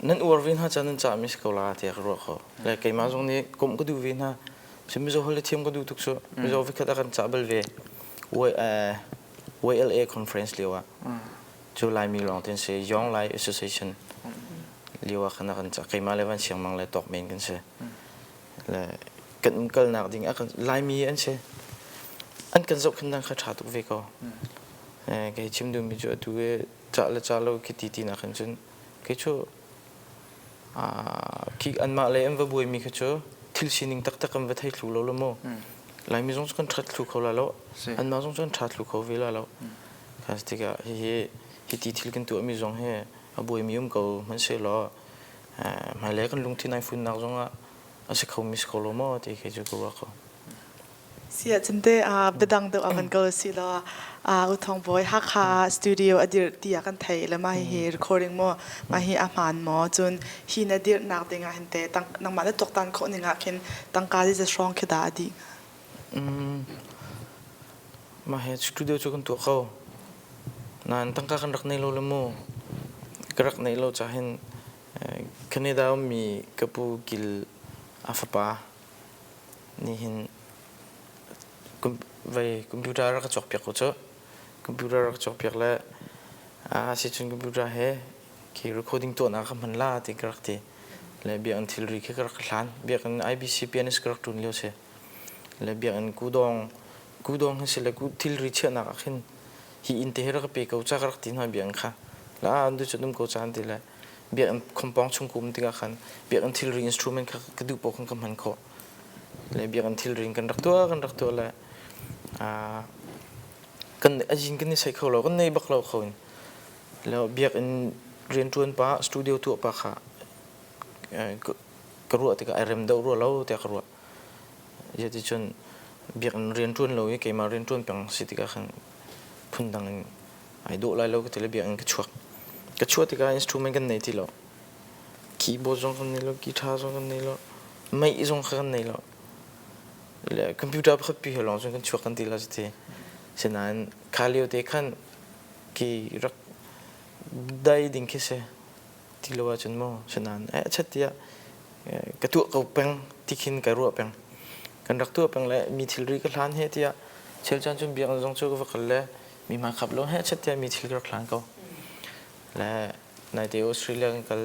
นั่นอวดวินฮะจันนั่นจะมิสกอลาเตะกระวะเขาแล้วไก่มาตรงนี้กลมก็ดูวินฮะฉันไม่รู้ว่าทีมก็ดูทุกส่วนไม่รู้ว่าเขาจะกันจับเบลเวWLA conference เรียกว่าจุลายมีลองเต็นเสีย Young Life Association เรียกว่าขณะกันจะใครมาเลวันเชียงมังเลยตกเมนกันเสียและกันก็หนักจริงอ่ะกันลายมีอันเสียอันกันจบขึ้นดังข้าชาตุกเวก็แกชิมดูมีจุดดูจ่าละจ่าเราคิดตีนักกันจนแกชั่วคิดอันมาเลยอันว่าบุยมีแค่ชั่วทิลชินิงตักตักกันว่าไทยรู้แล้วมั้งลายมีจงกันชัดรู้เขาแล้วอันมาจงชัดรู้เขาเวลาแล้วข้าสติกะเฮ้ที่ตีทิลกันตัวมีจงเฮ้บุยมีเขามันเสียแล้วมาเล็กกันลงที่นายฝุ่นนักจงอ่ะอาศัยเขามิสเขาล้มที่เขาจะกลัวเขาเสียจนเตะเบดังเดอมันก็สิละอุทองบอยฮักฮาสตูดิโออดีตที่อยากกันไทยแล้วมาเฮ recording มั่วมาเฮอาหารมั่วจนฮีนอดีตนักเด้งอ่ะเห็นเตะตั้งนังมาได้ตกตันคนหนึ่งอ่ะเห็นตั้งการที่จะ strong ขึ้นได้ดีมาเฮสตูดิโอจุกันตัวเขานั่นตั้งการรักในโลละโมกรักในโลจะเห็นคันนี้ดาวมีกระปุกกิลอาฟปานี่เห็นคอมพิวเตอร์รักจอกเปียกก็เจอคอมพิวเตอร์รักจอกเปียกแล้วสิจนคอมพิวเตอร์เฮคือ recording ตัวนักมันล่าที่กรักที่แล้วเบียนทิลรีคือกรักล้านเบียน IBC เปียนิสกรักตุนเลี้ยวเสียแล้วเบียนกูดองให้เสร็จแล้วกูทิลรีเชื่อนักขึ้นฮีอินเตอร์รักเปียกกูจะกรักที่นั่นเบียนค่ะแล้วอันดูจุดนุ่มกูจะอันที่แล้วเบียนคอมปองชงกุมที่กันเบียนทิลรีอินสตรูเมนต์ก็ดูปกกันมันเขาแล้วเบียนทิลรีกันรักตัวแล้วกันอาจิงกันนี่ใส่เขาเรากันในบักเราเขาแล้วเบียกเรียนจวนป้าสตูดิโอตัวป้าค่ะกระรัวที่ก็ไอเรมเดารัวเราแต่กระรัวจะที่จนเบียกเรียนจวนเราเกี่ยมาเรียนจวนเพียงสิที่ก็ขันพุ่นดังไอโดไลเราก็ที่เราเบียกกระชัวที่ก็อินสตูเมนต์กันในที่เราคีย์บอร์ดจงกันในเรากีตาร์จงกันในเราไม่จงกันในเราแล้วคอมพิวเตอร์พับปีเหรอจนกันช่วยกันทีละสิฉะนั้นคาเลียวเด็กขันกี่รักได้ดิ่งแค่เสที่เราจนมั่งฉะนั้นชัดที่กระตุ้เขาเป็นที่ขินกระรัวเป็นกันรักตัวเป็นแล้วมีทิลรีก็ล้านเฮที่เชลจันจนเบียงจงช่วยกันแล้วมีมาขับรถชัดที่มีทิลรีก็ล้านเขาและในที่ออสเตรเลียกัน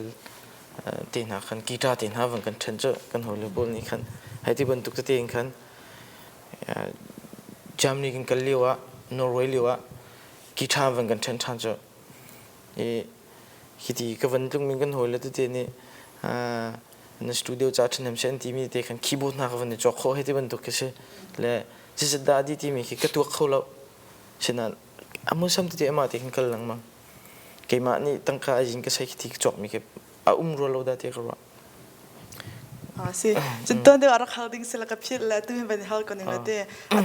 ตีนักกันกีตาร์ตีนักกันเทนเจอร์กันฮอลลีวูดนี่กันให้ที่บรรทุกตัวเองกันเยอรมนีกันเลี้ยวนอร์เวย์เลี้ยวกีตาร์กันเทนทันเจอคิดที่ก็วันตรงมีกันหัวแล้วตัวนี้ ในสตูดิโอจัดฉันเช่นที่มีเด็กคีย์บอร์ดนักวันนี้จอกเขาให้ที่บรรทุกก็ใช่และที่สุดท้ายที่มีก็ตัวเขาแล้วฉะนั้นอามุสัมที่มาที่เห็นกันหลังมั้งเกี่ยมานี่ตั้งค่าจริงก็ใช้ที่จอกมีก็รัวเราได้ที่เขาว่าสิจนตอนเดียวเราเข้าดิ้งสิแล้วก็พิจแล้วตุ้มเป็นฮัลกันหนึ่งเลยเด้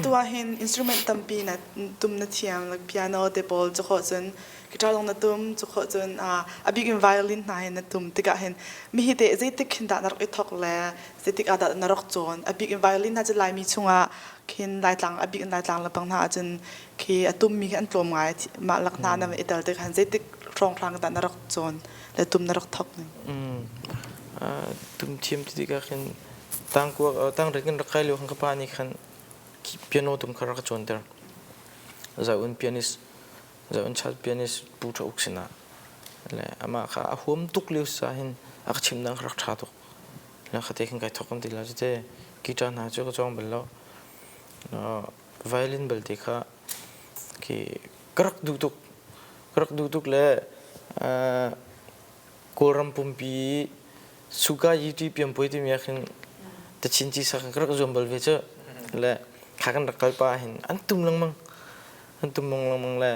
ตัวเห็นอินสตรูเมนต์ตั้มปีน่ะตุ้มนัดเทียมแล้วพิอาโนเดบอลจุกจนกีตาร์ลงนัดตุ้มจุกจนบิ๊กอินไวโอลินน่ะเห็นนัดตุ้มติกะเห็นมีเหตุใจติกเห็นด่านนรกอีทอกแล้วใจติกด่านนรกจนบิ๊กอินไวโอลินน่าจะลายมีช่วงเห็นลายต่างบิ๊กอินลายต่างแล้วบางท่าจนคือตุ้มมีอันตัวไงมาลักหน้านั่นเอเดลติกเห็นใจติกรองพลังด่านนรกจนแล้วตุ้มนรกทอกหนึ่งตุ้มทีมที่ก็คือตั้งกว่าตั้งเรื่องรักใครเรื่องของป้านี่คือเปียโนตุ้มคารักจนเดอร์จะอุ่นเปียนิสจะอุ่นชาร์เปียนิสปูชอุกษณะและอามาค่ะหัวมตุกเลี้ยวสาหินอาชิมดังรักชาตุกแล้วเขาเทคนิคทอกกันทีละจะได้กีตาร์น่าจะก็จ้องเบลล์ไวโอลินเบลติค่ะที่กรักดูตุกเลยโครัมปุ่มปีสุก้ายูทูบยังพูดที่มีอะไรแต่ชินจีสักครั้งก็จมบลเวชและข้ากันรักใครป้าเห็นอันตุ้มลังมังและ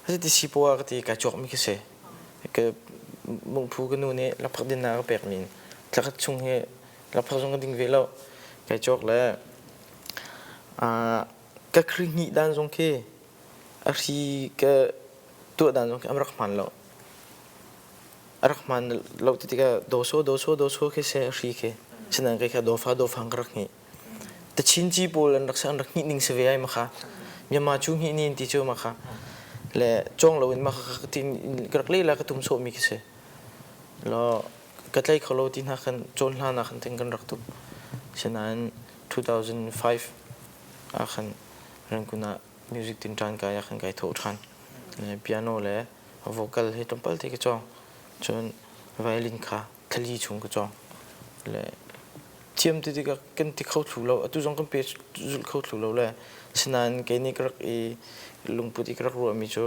ถ้าที่สิบวันก็ที่กระจกมีแค่เสก็มุงพูกันนู่นนี่รับพักดินนาก็แปลกมินถ้าก็ช่วงนี้รับพักช่วงก็ดิ้งเวลากระจกแล้วก็ครึ่งนี้ด้านตรงแค่อะไรก็ตัวด้านตรงแค่อเมริกมันแล้วรักมันเราติดกับโดโซแค่เสียรีแค่ฉะนั้นก็แค่โดฟ้ารักนี่แต่ชินจีโบลันรักษารักนี่นิ่งเสียมาค่ะยังมาช่วงนี้นี่ที่เจอมาค่ะและจ้องเราเห็นมาค่ะที่กระเลี้ยแล้วก็ทุ่มโซมีแค่เสียแล้วก็เลยเขาเราที่นักกันจนลานักกันถึงกันรักตุกฉะนั้น2005อาคันเรื่องคุณะมิวสิกตินทานกายอาคันกายโถทันและเปียโนและวอคอลให้ตรงปัลที่ก็จ้องจนไวโอลินค่ะทลีชงก็จ้องและเทียมที่ก็กันที่เขาถูกเราตุจงกันเปิดเขาถูกเราเลยฉะนั้นแกนี่ก็ลุงพูดที่ก็รู้ว่ามีจ้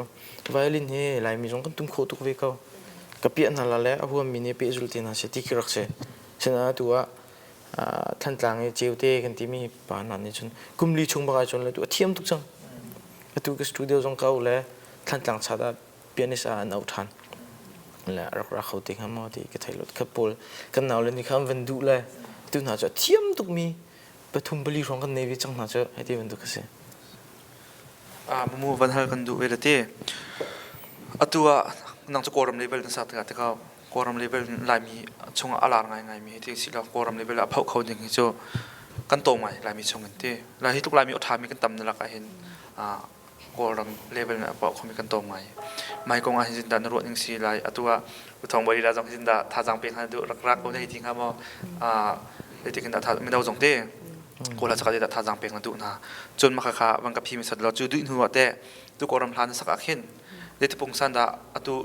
ไวโอลินเฮ้ลายมีจงกันตุ้มโคตุกเวก้ากับเปียนั่นละแล้วหัวมีเนี่ยเปิดจุดที่น่าเสียที่ก็รักเสียฉะนั้นตัวท่านต่างเจียวเตกันที่มีป่านนั้นนี่จนกุมลีชงบางจนเลยตัวเทียมทุกจังตัวก็สตูดิโอจงเขาแล้วท่านต่างชาติเปียนิสเอาทันและรักเขาติดข้ามอที่ก็ไทยรถขับปอลกันหนาวเลยนี่ข้ามวันดูเลยตัวน่าจะเทียมตุกมีปฐุมบริร้องกันในวิจังน่าจะให้ที่วันดูก็เสียมูวันฮัลกันดูเวลาที่ตัวนังจะโกรมเลเวลนั่นสัตว์ที่เขาโกรมเลเวลลายมีช่วงอะไรไงมีที่สิเราโกรมเลเวลเผาเขาอย่างนี้จะกันโตใหม่ลายมีช่วงนั้นที่ลายที่ทุกลายมีอัฐามีกันต่ำนั่นแหละก็เห็นโกรมเลเวลเนี่ยเผาเขามีกันโตใหม่ไม่กงอาหินดานรวดยังสีลายตัวอุทองบริราจงหินดาท่าจังเพียงให้ดูรักก็ได้ทิ้งครับว่าได้ทิ้งดาท่าไม่ได้จงเต้โกราจะก็ได้ท่าจังเพียงนั่นดูนะจนมาค่ะวันกับพี่มีสัตว์เราจูดุนหัวเต้ตัวโกรมพลานสักอาเข็นได้ที่ปงสันดาตัว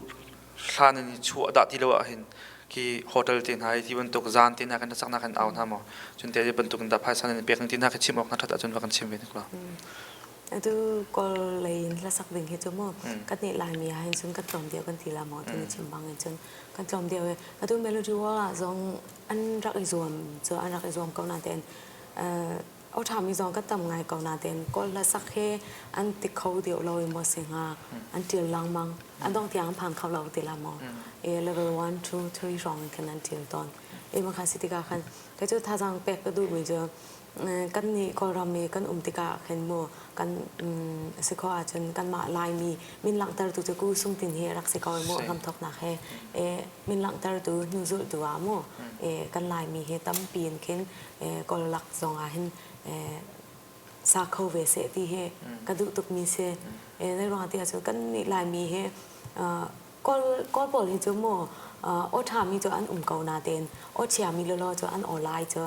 พลานนี่ชัวดาที่เราเห็นที่โฮเทลที่ไหนที่บรรทุกจานที่ไหนกันสักนักกันเอาหน้าหมอจนเดี๋ยวบรรทุกกันดาพายสันนี่เพียงที่ไหนกันชิมออกนัดจนว่ากันชิมเว้นกว่าitu kol lain la sak ding he chomo kat ni lai mi hin sun kat tom dio kan ti la mo tu chim bang hin chun kan tom dio atu melody wa zong an rak i zom cho an rak i zom ko na ten au tham mi zong kat tam ngai ko na ten kol la sak he an ti khau dio lo mo singa an ti lang mang an dong tiang phang khau lo ti la mo e level 1 2 3 rong kan an ti ton e ma kha siti ka khan ka chu tha jang pek ka du mi joกันนี่ก็รำมีกันติกาเห็นโมกันสิขออาจจะกันมาลายมีมินหลังตาตัวจะกู้สุ่มตินเฮรักสิขอโมคำทอกหนักเฮมินหลังตาตัวนูจุตัวโมกันลายมีเฮตั้มปีนเข็นก็หลักสองอาเห็นซาโคเวเสตีเฮกระดูตุกมีเสในรองที่อาจจะกันนี่ลายมีเฮก็บอกให้เจ้าโมโอทามีเจ้าอันเกานาเตนโอเชียมีเลอเจ้าอันออนไลน์เจ้า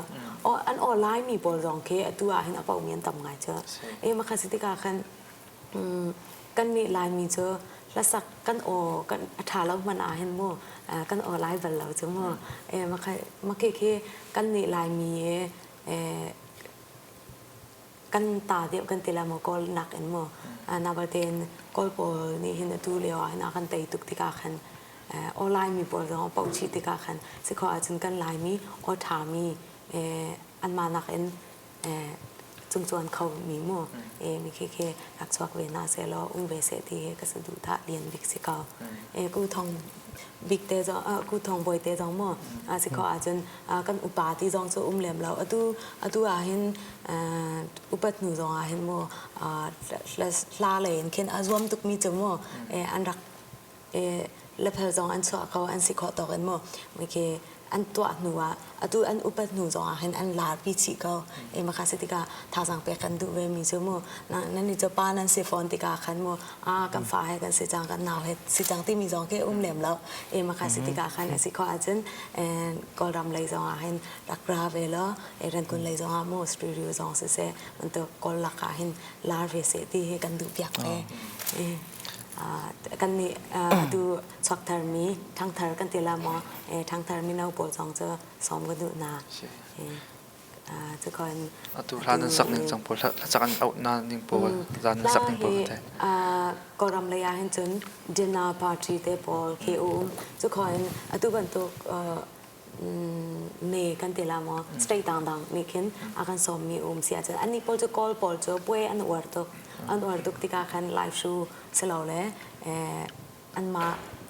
อันออนไลน์มีบอลรองเคตัวเห็นเอาเป่าเมียนต่ำไงเจ้ามาคัสิติกากันนี่ไลน์มีเจ้าและสักกันกันถาแล้วมันเห็นโมกันออนไลน์บัลเราเจ้าโมมาเคกันนี่ไลน์มีกันตาเดียวกันตีละโมก็หนักเอ็นโมนาบาเตนก็ปอนี่เห็นตัวเลี้ยวเห็นอากันเตยตุกติกาคัน ออนไลน์มีบอลจงปกติติกาคันสิขออาจจะกันไลน์มีออถามีอันมานักเอ็นจุงจวนเขามีมั่วมีเครักชวกเวนาเซลอุ้งเวเสตีก็สะดุดท่าเรียนบิ๊กสิกากูทองบิ๊กเตจกูทองบอยเตจมั่วสิขออาจจะกันอุปาที่จงจะอุ้มเหลี่ยมแล้วอตูอาเห็นอุปัตหนูจงอาเห็นมั่วลาเลยเข็นอาจวมตุกมีจมั่วอันรักเลเพลจงอันสวเขาอันสิขอต่อกันมั่วมีเคอันตัวหนูอ่ะตูอันอุปหนูจงเห็นอันลาพิจิเขามาคาสิติกาท่าสังเปกันดูเวมีจมั่วนั่นนี่จะป้านั่นสิฟอนติกาขันมั่วกันฟ้าให้กันสิจังกันหนาวให้สิจังที่มีจงแค่อุ้มเหลี่ยมแล้วมาคาสิติกาขันสิขออาจจะก็รำเลยจงเห็นรักราเวลเรันคนเลยจงมั่วสตูดิโอจงเสมันตัวก็รักเห็นลาเวเสตีให้กันดูเปียกกันนี่ดูช็อกเทอร์มีทั้งเทอร์กันตีละมอทั้งเทอร์มีนาบอลจงจะซ้อมกันดูนาจะคอยตูร้านนั้นสักหนึ่งจังปวดสักอันเอานานหนึ่งปวดร้านนั้นสักหนึ่งปวดแต่ก็รำเลยเห็นจนดินาปาร์ตี้เตปอลเคโอจะคอยตูบันตุเมกันตีละมอสเตย์ต่างๆมีขึ้นอาการซ้อมมีเสียจะอันนี้ปอลจะกอลปอลจะป่วยอันอวดตุกติกาคันไลฟ์โชว์เสร็จแล้วอันมา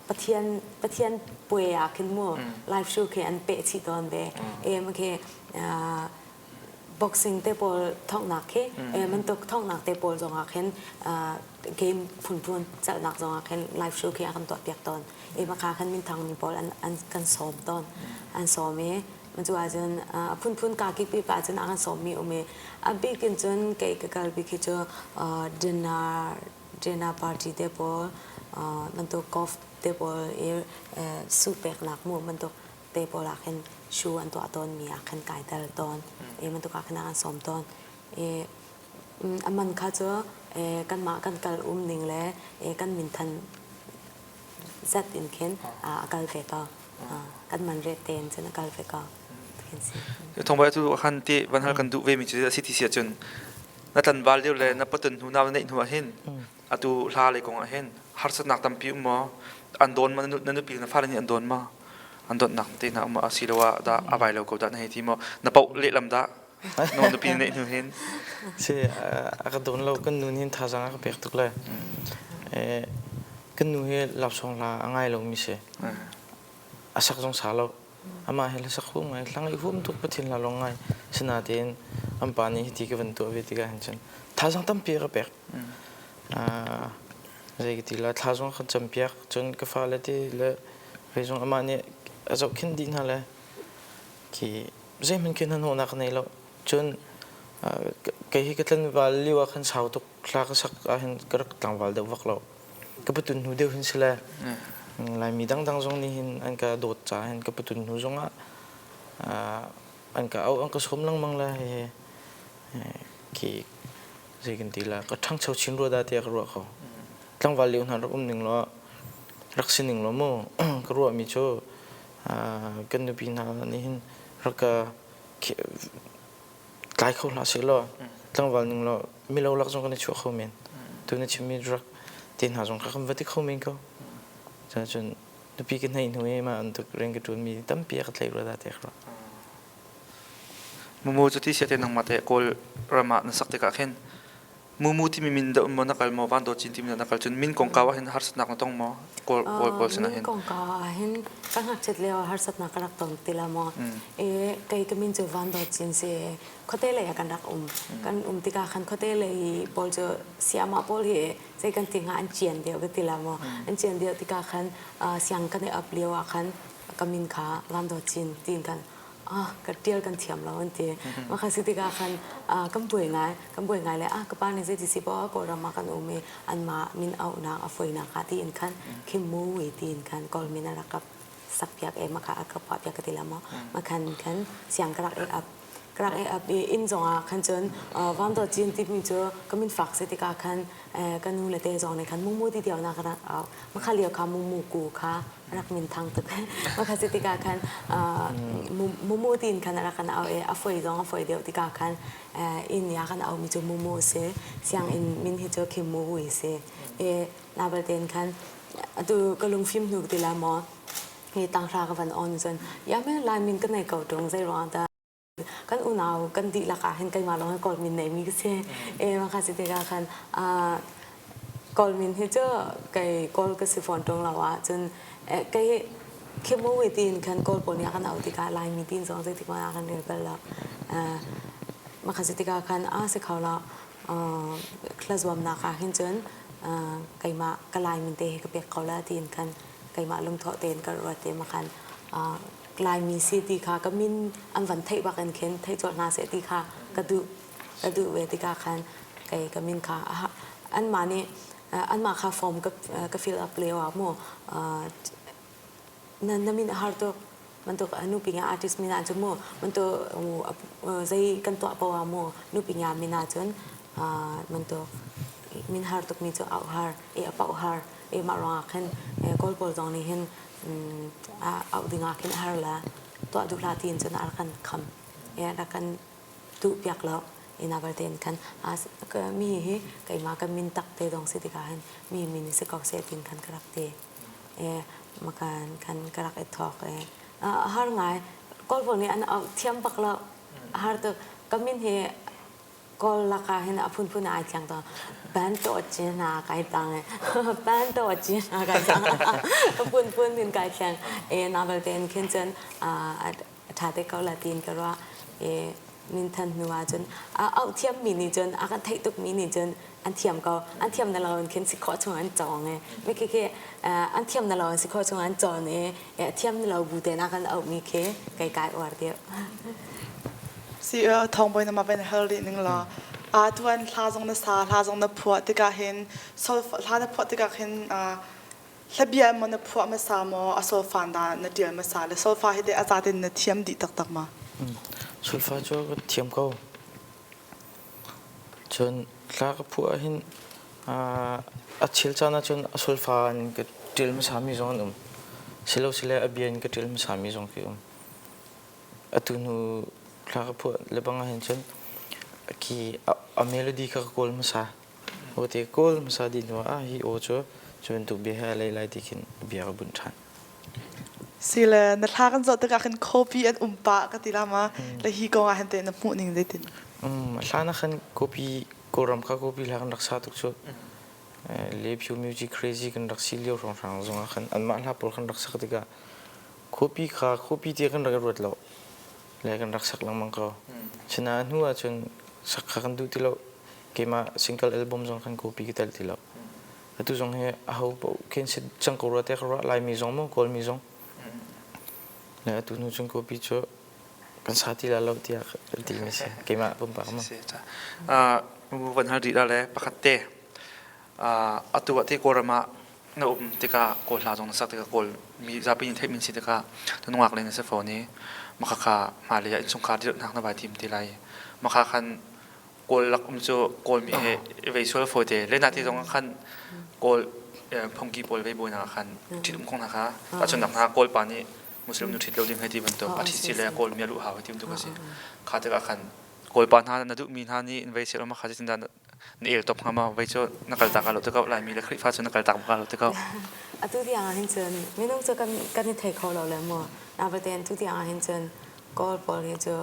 ปะเทียนป่วยขึ้นมั่วไลฟ์โชว์คืออันเปะชีตอนเบมันคือบ็อกซิ่งเตปอลท่องหนักมันตกท่องหนักเตปอลจงหักเห็นเกมพุ่นจะหนักจงหักเห็นไลฟ์โชว์คืออาการตัวเปียกตอนมาคาคันมินทางมีบอลอันกันซ้อมตอนอันซ้อมมันจะว่าจนพุ่นกากิปีป่าจนอาการซ้อมมีบิ๊กจนเกี่ยวกับบิ๊กจะดินาปาร์ตี้เตปอลมันตกกอล์ฟเตปอลสูเปกหนักมั่วมันตกเตปอลเห็นชูอันตัวตอนมีอาการไก่แต่ละตอนมันตกอาการซ้อมตอนมันข้าจะกันมากันกัลนิ่งแล้วกันมินทันเซตอินเข็นกัลเฟก็กันมันเรตเตนจนกัลเฟก็ทงไปตูขันที่วันฮัลกันดูเวมิจุดสิทธิเสียจนนัตันบาลเดียวเลยนับปัตตุนหูนาวในหัวเห็นตูลาเลยกงเห็นฮาร์สนักตั้มพิวมาอันโดนมันนั่นปีนฟ้านี่อันโดนมาอันโดนหนักที่น่ามาสิลว่าดาอาบายเราก็ได้ในที่มานับเป่าเละลำดานอนปีนในหัวเห็นใช่อากาศโดนเรากันนู่นเห็นท่าสังก็เปียกทุกเลยกันนู่นเห็นหลับสองลาง่ายเราไม่ใช่อาศักสงสารเราอามาเห็นสักคู่ไงหลังอีกพุ่มทุกประเทศเราลงไงสนาเดนอัมปานีที่ก็เป็นตัวเวทีกันเห็นฉันท่าสังตั้มเปียกก็เปียกเรื่องที่ละท่าสังเขาจำเปียกจนก็ฟ้าเลยที่ละเรื่องอามาเนี่ยอาจจะขึ้นดินอะไรที่เรื่องมันขึ้นหันหัวนักในเราจนก็เห็นกันว่าลิวขันสาวตุกลากสักเห็นกระตังวัลเดวักเราก็ประตูนูเดียวเห็นสิละลายมีดังจงนี่เห็นอันก็โดดจ่าเห็นก็ประตูนูจงอันก็เอาอันก็สมลังมังเลยที่เรื่องที่ละก็ทั้งชาวชินรัวดาเตียกรัวเขาทั้งวัลเลียวนั้นรักหนึ่งล้อรักสิหนึ่งล้อโม่ก็รัวมีโชกันดูปีนานี่เห็นรักก็หลายคนละสิล้อทั้งวันหนึ่งล้อมีเราลักจงกันในช่วงเขาเมนตัวนี้ชิมีรักเตียนหาจงกันวัดที่เขาเมนก็จนดูปีกันให้หน่วยมาอันตุกเร่งกระตุ้นมีตั้มเปียกเลยรัวดาเตะครับมูจุดที่เสียเต็นหังมาเตะกอลรามานักสักเตะกันเห็นมูที่มีมินเดอร์มันนักการมอวันโดจินที่มีนักการจนมินกงกาวเห็นฮาร์สนักนักต้องมอกอลสนะเห็นกงกาวเห็นตั้งหักเจ็ดเลี้ยวฮาร์สนักนักต้องตีละมอใครก็มินจะวันโดจินเสียเขาเตะเลยกันรักกันติกาขันเขาเตะเลยบอลจะเสียมาบอลเหใส่กันติงอันเจียนเดียวก็ตีละมออันเจียนเดียวติกาขันเสียงกันในอัพเลี้ยวขันก็มินขาวันโดจินตีกันก็เดียวกันเทียมแล้วอันที่มาคันสิติกาคันกำป่วยไงเลยก็ป้านี่จะสิบอกก็รามากันเมอันมามินเอาหนักฝอยหนักค่ะที่อินคันเข้มมูวิตีนคันก็มินรักกับสักเพียกมาค่ะกับปะเพียกติละมาคันเสียงกระอับอินจงคันจนวันต่อจีนที่มีเจอก็มินฝักสิติกาคันกันนู่นเลยเตจงในคันมูที่เดียวนะกันเอามาคันเลี้ยวค่ะมูกูค่ะรักมินทางตึกมาคันสิติกาคันมูตีนคันรักกันเอาฝอยจงฝอยเดียวติกาคันอินยาคันเอามีเจอมูเสียงอินมินที่เจอเข้มมูวิเสียนาบเตนคัน tu kalung film nu ti la mo he tang ra ka van on zen ya me lai min kan nei ko tong zai ron ta kan unau kan di la ka hen kai ma long ko min nei mi se e ma kha si te ka khan kol min he cho kai kol ka si phone tong la wa chen kai khemo we tin kan kol pon ya kan au ti ka lai mi tin song zai ti ma kan ne ka la ma kha si te ka khan se khaw la class wam na ka hin chen kai ma ka lai min te ka pe khaw la tin kan kai ma lung tho ten ka ro te ma khan lai mi si ti kha ka min an van thai ba kan khen thai chot na se ti kha ka du we ti ka khan kai ka min kha an ma ni an ma kha form ka fill up le wa mo na min har to man to anu pinga artist mina chu mo man to zai kan to pa wa mo nu pinga mina chon man to min har tok mi chu au har e pa har e ma ro khan kol pol jong ni hen au dinga khen har la to du la tin chon ar kan kham e ra kan tu pyak lo ina bar ten kan as mi hi kai ma ka min tak te dong se ti ka hen mi min se kok se tin kan karak te e makan kan karak e thok e har ngai kol pol ni an au thiam pak lo har to kamin he kol la ka hen apun pun ai chang to ban to china kai tang ban to china kai tang pun pun tin kai chang e na bar ten khen chen tha te ko la tin ka ra e min than nuwa chun au thiam mi ni chun a kan thai tuk mi ni chun an thiam ko an thiam na lo khen si kho chung an chong e me ke an thiam na lo si kho chung an chong e thiam na lo bu te na kan au mi ke kai kai war de si thong boy na ma ben hel ri ning la tuan hla jong na sa hla jong na phua te ka hen so hla na phua te ka hen labia mo na phua ma sa mo aso fan da na dia ma sa le so fa he de a za den na thiam di tak tak ma sulfa cho ko thiam ko chon kla ka phu hin a chil chana chon sulfa an ke til ma sami zon silo sile abian ke til ma sami zon ki atunu kla ka phu le banga hin chon ki a melody ka kol ma sa ote kol ma sa di no a hi o cho chon tu be ha lai lai tikin bia bun than sila na thla kan zo te ka khen copy an umpa ka ti lama la hi ko nga hen te na mu ning de tin hlana khan copy koram ka copy la kan raksa tuk chu le phu music crazy kan raksi leo rong rang zonga khan an ma la por kan raksa ka tiga copy te kan ragat lo le kan raksak lang mang ko china nuwa chun sakha kan du ti lo kema single album zong kan copy ki tal ti lo atu zong he a ho po ken se chang ko ra te ra lai mi zong mo kol mi zong le atu nu chung copy cho kan sati la lo ti ti mi se kema pum pa ma mu van har di la le pakate atu wa te korama na te ka ko hla jong na sak te ka kol mi za pin the min si te ka tunwak le na se phone ni makha kha ma le in chung kha dir nak na ba tim ti lai makha khan kol lak chu kol mi he visual photo le na ti jong khan kol phongki pol ve boina khan thidum khong na kha achon nak na kol pa ni muslim nu thit lo ding heti ban to pathi si le kol mi lu ha tim tu ka si kha te ka khan kol pa na na du mi na ni in ve se ma kha sin da ni el top ma ve cho na kal ta ka lo te ka lai mi le khri fa cho na kal ta ka lo te ka atu dia hin chen me nong cho kan ni thai kho lo le mo na ba ten tu dia hin chen kol pol he cho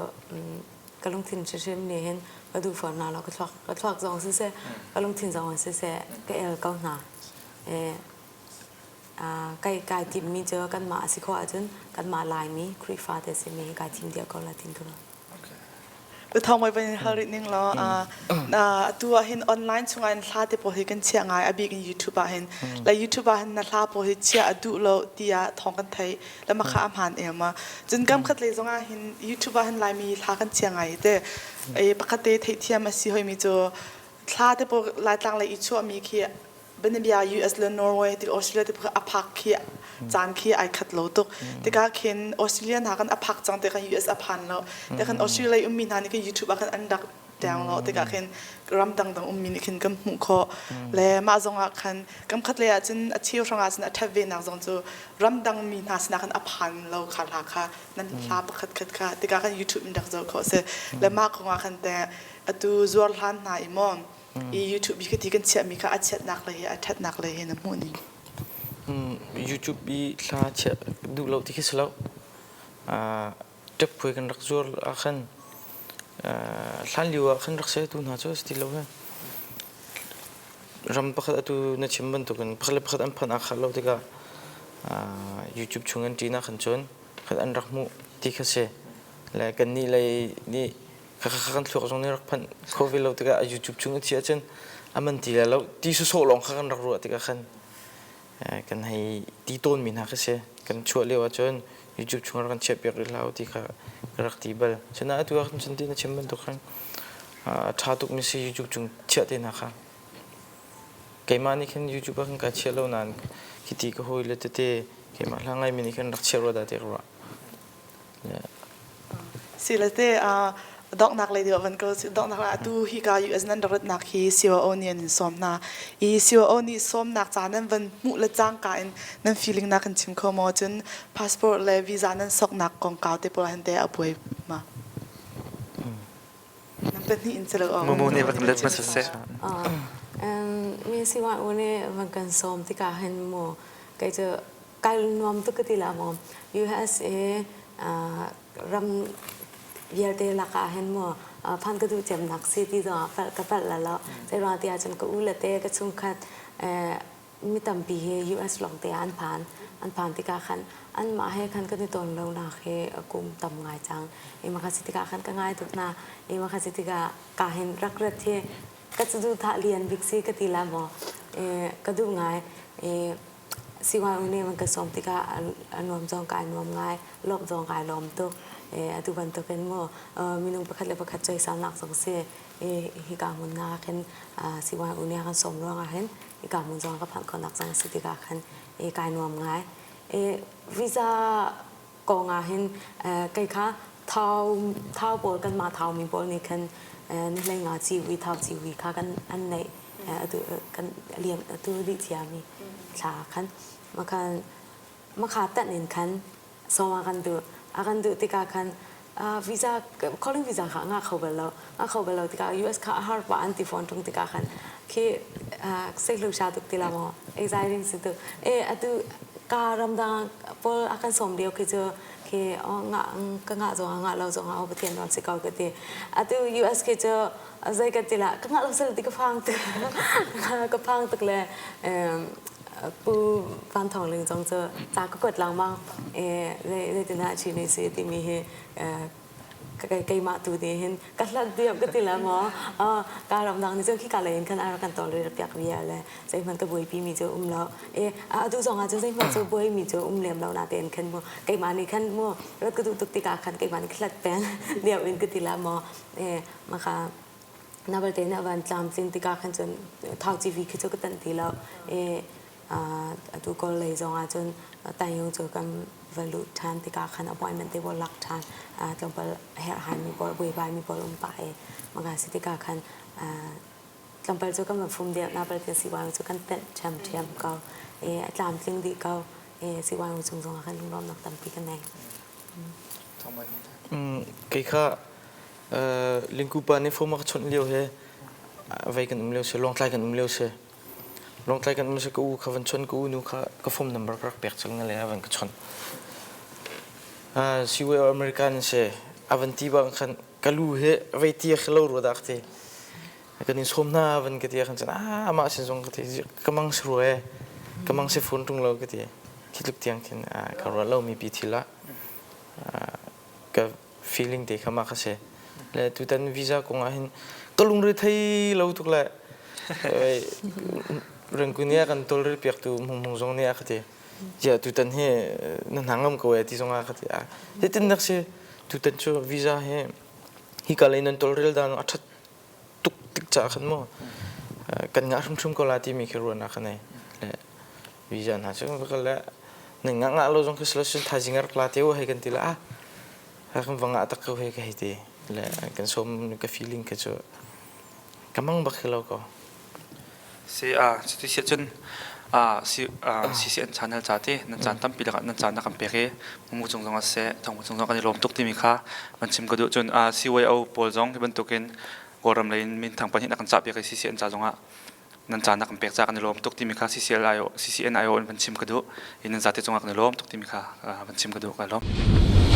ka long thin che chem ne hen ka du for na lo ka thak jong se ka long thin jong se ka el ka na kai tim mi cho kan ma si kho ajun kan ma lai mi khri fa te se me kai tim dia ko la tin toไปทองไปเป็นฮารินิ่งแล้วตัวเห็นออนไลน์ช่วงนั้นท่าเตปโฮกันเชียงไงอบีกันยูทูบเห็นแล้วยูทูบเห็นนัดท่าโปรเชียดูเราตียทองกันไทยแล้วมาข้ามผ่านเองมาจนกำคัดเลยช่วงนั้นเห็นยูทูบเห็นไลน์มีท่ากันเชียงไงแต่ปกติไทยเทียมมาสิเฮมีจะท่าเตปไลน์ต่างเลยอีชั่วมีเคียเป็นเบียUS และนอร์เวย์ที่ออสเตรเลียที่เพื่ออภักเคียจานเคียไอคัดโลตุกแต่ก็เห็นออสเตรเลียหากันอภักจังแต่กัน US อภันแล้วแต่กันออสเตรเลียมีนานนี่ก็ยูทูบกันอันดับแดงแล้วแต่ก็เห็นรำดังมีนี่เห็นกันมุขและมาจงกันกำคัดเลยจนเที่ยวช่างอาจจะทับเวนักจงจะรำดังมีนาสนากันอภันแล้วขาดราคานั่นลาบคัดค่ะแต่ก็กันยูทูบอันดับจะเขาเสียและมากของกันแต่ตัวจวลหันนายมองยูทูบมีก็ที่กันเชื่อมีก็อัดเช็ดนักเลยอัดเช็ดนักเลยเห็นมุนี่ YouTube บีลาเชดูเราที่คิดแล้วจับคุยกันรักจวลอาคันสันลิวอาคันรักเสียตัวน่าจะสติแล้วรำพักตัวนัดชิมบันตุกันพักอันพันอาคันเราที่ก็ YouTube ช่วงจีน่าขันชนพักอันรักมุที่เขาเสียแล้วกันนี่เลยนี่ขันสุขตรงนี้รักพันโควิดเราที่ก็ YouTube ช่วงที่อาจารย์มันตีแล้วที่สุดลงขันรักรัวที่ก็ขันกันให้ตีต้นมีนักเสียกันช่วยเลี้ยวอาจารย์ YouTube ช่วงรักกันเชียบอย่างเราที่ก็รักตีบลฉะนั้นตัวขันฉันที่นัดชิมบันตุกันชาตุกมิส YouTube ช่วงเชียที่นะคะเกมานี่ขัน YouTube ขันการเชียแล้วนั้นคิดที่ก็หัวเลือดเตะเกมาหลังไงมินี่ขันรักเชียรัวได้เตะรัวสิละเตดอกนักเลยเดียวมันก็ดอกนักละดูฮิกา US นั้นดอกนักฮีซิวโอเนียนสมนาอีซิวโอนี่สมนักจานั้นวันมุละจ้างกันนั้น feeling นักกันชิมข้อมูลจน passport และวีซ่านั้นสกนักกองเก่าเตปละหันเตอป่วยมานั่นเป็นที่อินเตอร์ออกมูนี่ว่าเล็ดมาเสียมีสิว่าวันนี้มันกันสมที่การเห็นโมก็จะการนวมตุกติละโม USA รำเยอะเตลักอาเห็นโมพันก็ดูเจ็บหนักสิที่ตัวกระเป๋าแล้วแต่รอที่อาจารย์ก็อุลเตก็ชุ่มขัดมีตั้มปี US หลงเตอันผ่านที่การขันอันมาให้ขันก็ในตอนเราหนักให้กุมต่ำง่ายจังมาคัดสิที่การขันก็ง่ายทุกนามาคัดสิที่การเห็นรักเรือที่ก็จะดูท่าเรียนบิ๊กซีก็ตีละโมก็ดูง่ายสิว่าวันนี้มันก็สมที่ก็นวมจองกายนวมง่ายลบจองกายลมตุกทุกวันตุกันโมมีนุ่งประคัดเลยประคัดใจสามหลักสองเสียฮิกามุนงาเห็นสิว่าวันนี้กันสมร้องเห็นฮิกามุนจองก็ผ่านคนหลักสองสิที่ก็เห็นกายนวมง่ายวีซ่ากองเห็นไก่ข้าเท้าบอลกันมาเท้ามีบอลนี่เห็นนี่เลยงาจีวีเท้าจีวีข้ากันอันไหนตัวกันเรียนตัวดิจิามีชาคันมาขาตัดเนินคันสองกันดูอากันดูที่การคันวีซ่า calling วีซ่าค่ะงาเข้าไปแล้วที่การ US ค่ะฮาร์ปอันติฟอนตรงที่การคันคือเซ็กลูกชาตุกที่ละมั้ง exciting สิตัวตัวการรำดังพออากันสมเดียวคือเจอคืองาก็งาจงงาเราจงเอาไปเทียนนอนสิเกาก็ตีตัว US คือเจอใจกันตีละก็งาเราเสร็จที่ก็พังตึกเลยปูฟันทองลิงจงเจอจากก็กดหลังบ้างเลยตัวน่าชีนิสิที่มีไกมาตัวเดียนกันละเดียวก็ตีละหมอการรำดังนี่เจ้าขี้กาเลยกันอะไรกันต่อเลยเปียกเวียเลยใจมันก็บวยปีมีเจ้าแล้วดูสองอาจจะใจมันจะบวยมีเจ้าเลี้ยมเราหน้าเต็นขันมัวไกมานี่ขันมัวแล้วก็ดูตุกติกาขันไกมานี่ขัดแป้งเดียวเองก็ตีละหมอมาค่ะนับเป็นนับวันจำสิ่งที่การขันจนเท่าจีวีคือเจ้าก็ตันทีแล้วตัวก็เลยจงอาจจะแต่ยงเจอกันวัลุทานที่การขันเอาไปมันที่บอลลักทานจงไปเฮร์หันมีบอลเวยบายมีบอลลงไปมันก็สิที่การขันจงไปเจอกันแบบฟุ่มเดียวนับเป็นสิวันเจอกันเต้นแชมป์ก็จำสิ่งที่เขาสิวันจงขันลุงล้อมนักตั้มปีกันเองกี่ข้าลิงกูปานี่ฟอร์มชนเลี้ยวเฮไว้กันเลี้ยวเสียลองไล่กันเลี้ยวเสียลองไล่กันมันจะกูข้าวันชนกูนูข้าก็ฟอร์มนัมเบอร์รักเปียกจังเลยวันก็ชนสิวอเมริกันเสียวันที่บางคันก็รู้เฮไว้ที่เขารู้ดักที่ก็นี่สมน้าวันก็ที่คันจะมาเส้นตรงก็ที่กำลังสรวยกำลังเสียฝนตรงเราก็ที่คิดลึกเตียงกันเขาว่าเรามีปีที่ละก็ feeling ที่เขามาเขาเสียและทุกท่านวีซ่าคงเห็นก็ลุงเรือไทยเราทุกแหละเรื่องกุนี้กันตัวเรือเปียกตัวมงจงเนี่ยก็ที่จะทุกท่านเห็นนั่นหางมันก็เอที่จงอาก็ที่แต่ถึงนักเสียทุกท่านช่วยวีซ่าเห็นฮิกาเลยนั่นตัวเรือด้านอัดตุกติกจากขันมั้งกันงานชุ่มๆก็ลาที่มีแค่รู้นักขันเนี่ยและวีซ่าน่าจะก็แล้วหนึ่งงานเราจงคือสลัดสุดท้ายจิงรักลาที่ว่าให้กันทีละkan vanga atak ko he kahiti le kan som ka feeling ka cho kamang bakhilaw ko si chun CCN Channel chati nan chan tam pilak nan chan na kampeke mu chung jong ase thong chung jong kan lom tuk ti mi kha man chim ko du chun CYO pol jong ban tukin goram lein min thang pan hi na kan chap ya CCN cha jonga นันจานักเปกจากในลมตุกที่มีค่า CCN IO บัญชิมกระดูอินนันจาที่จงอักในลมตุกที่มีค่าบัญชิมกระดูกันลม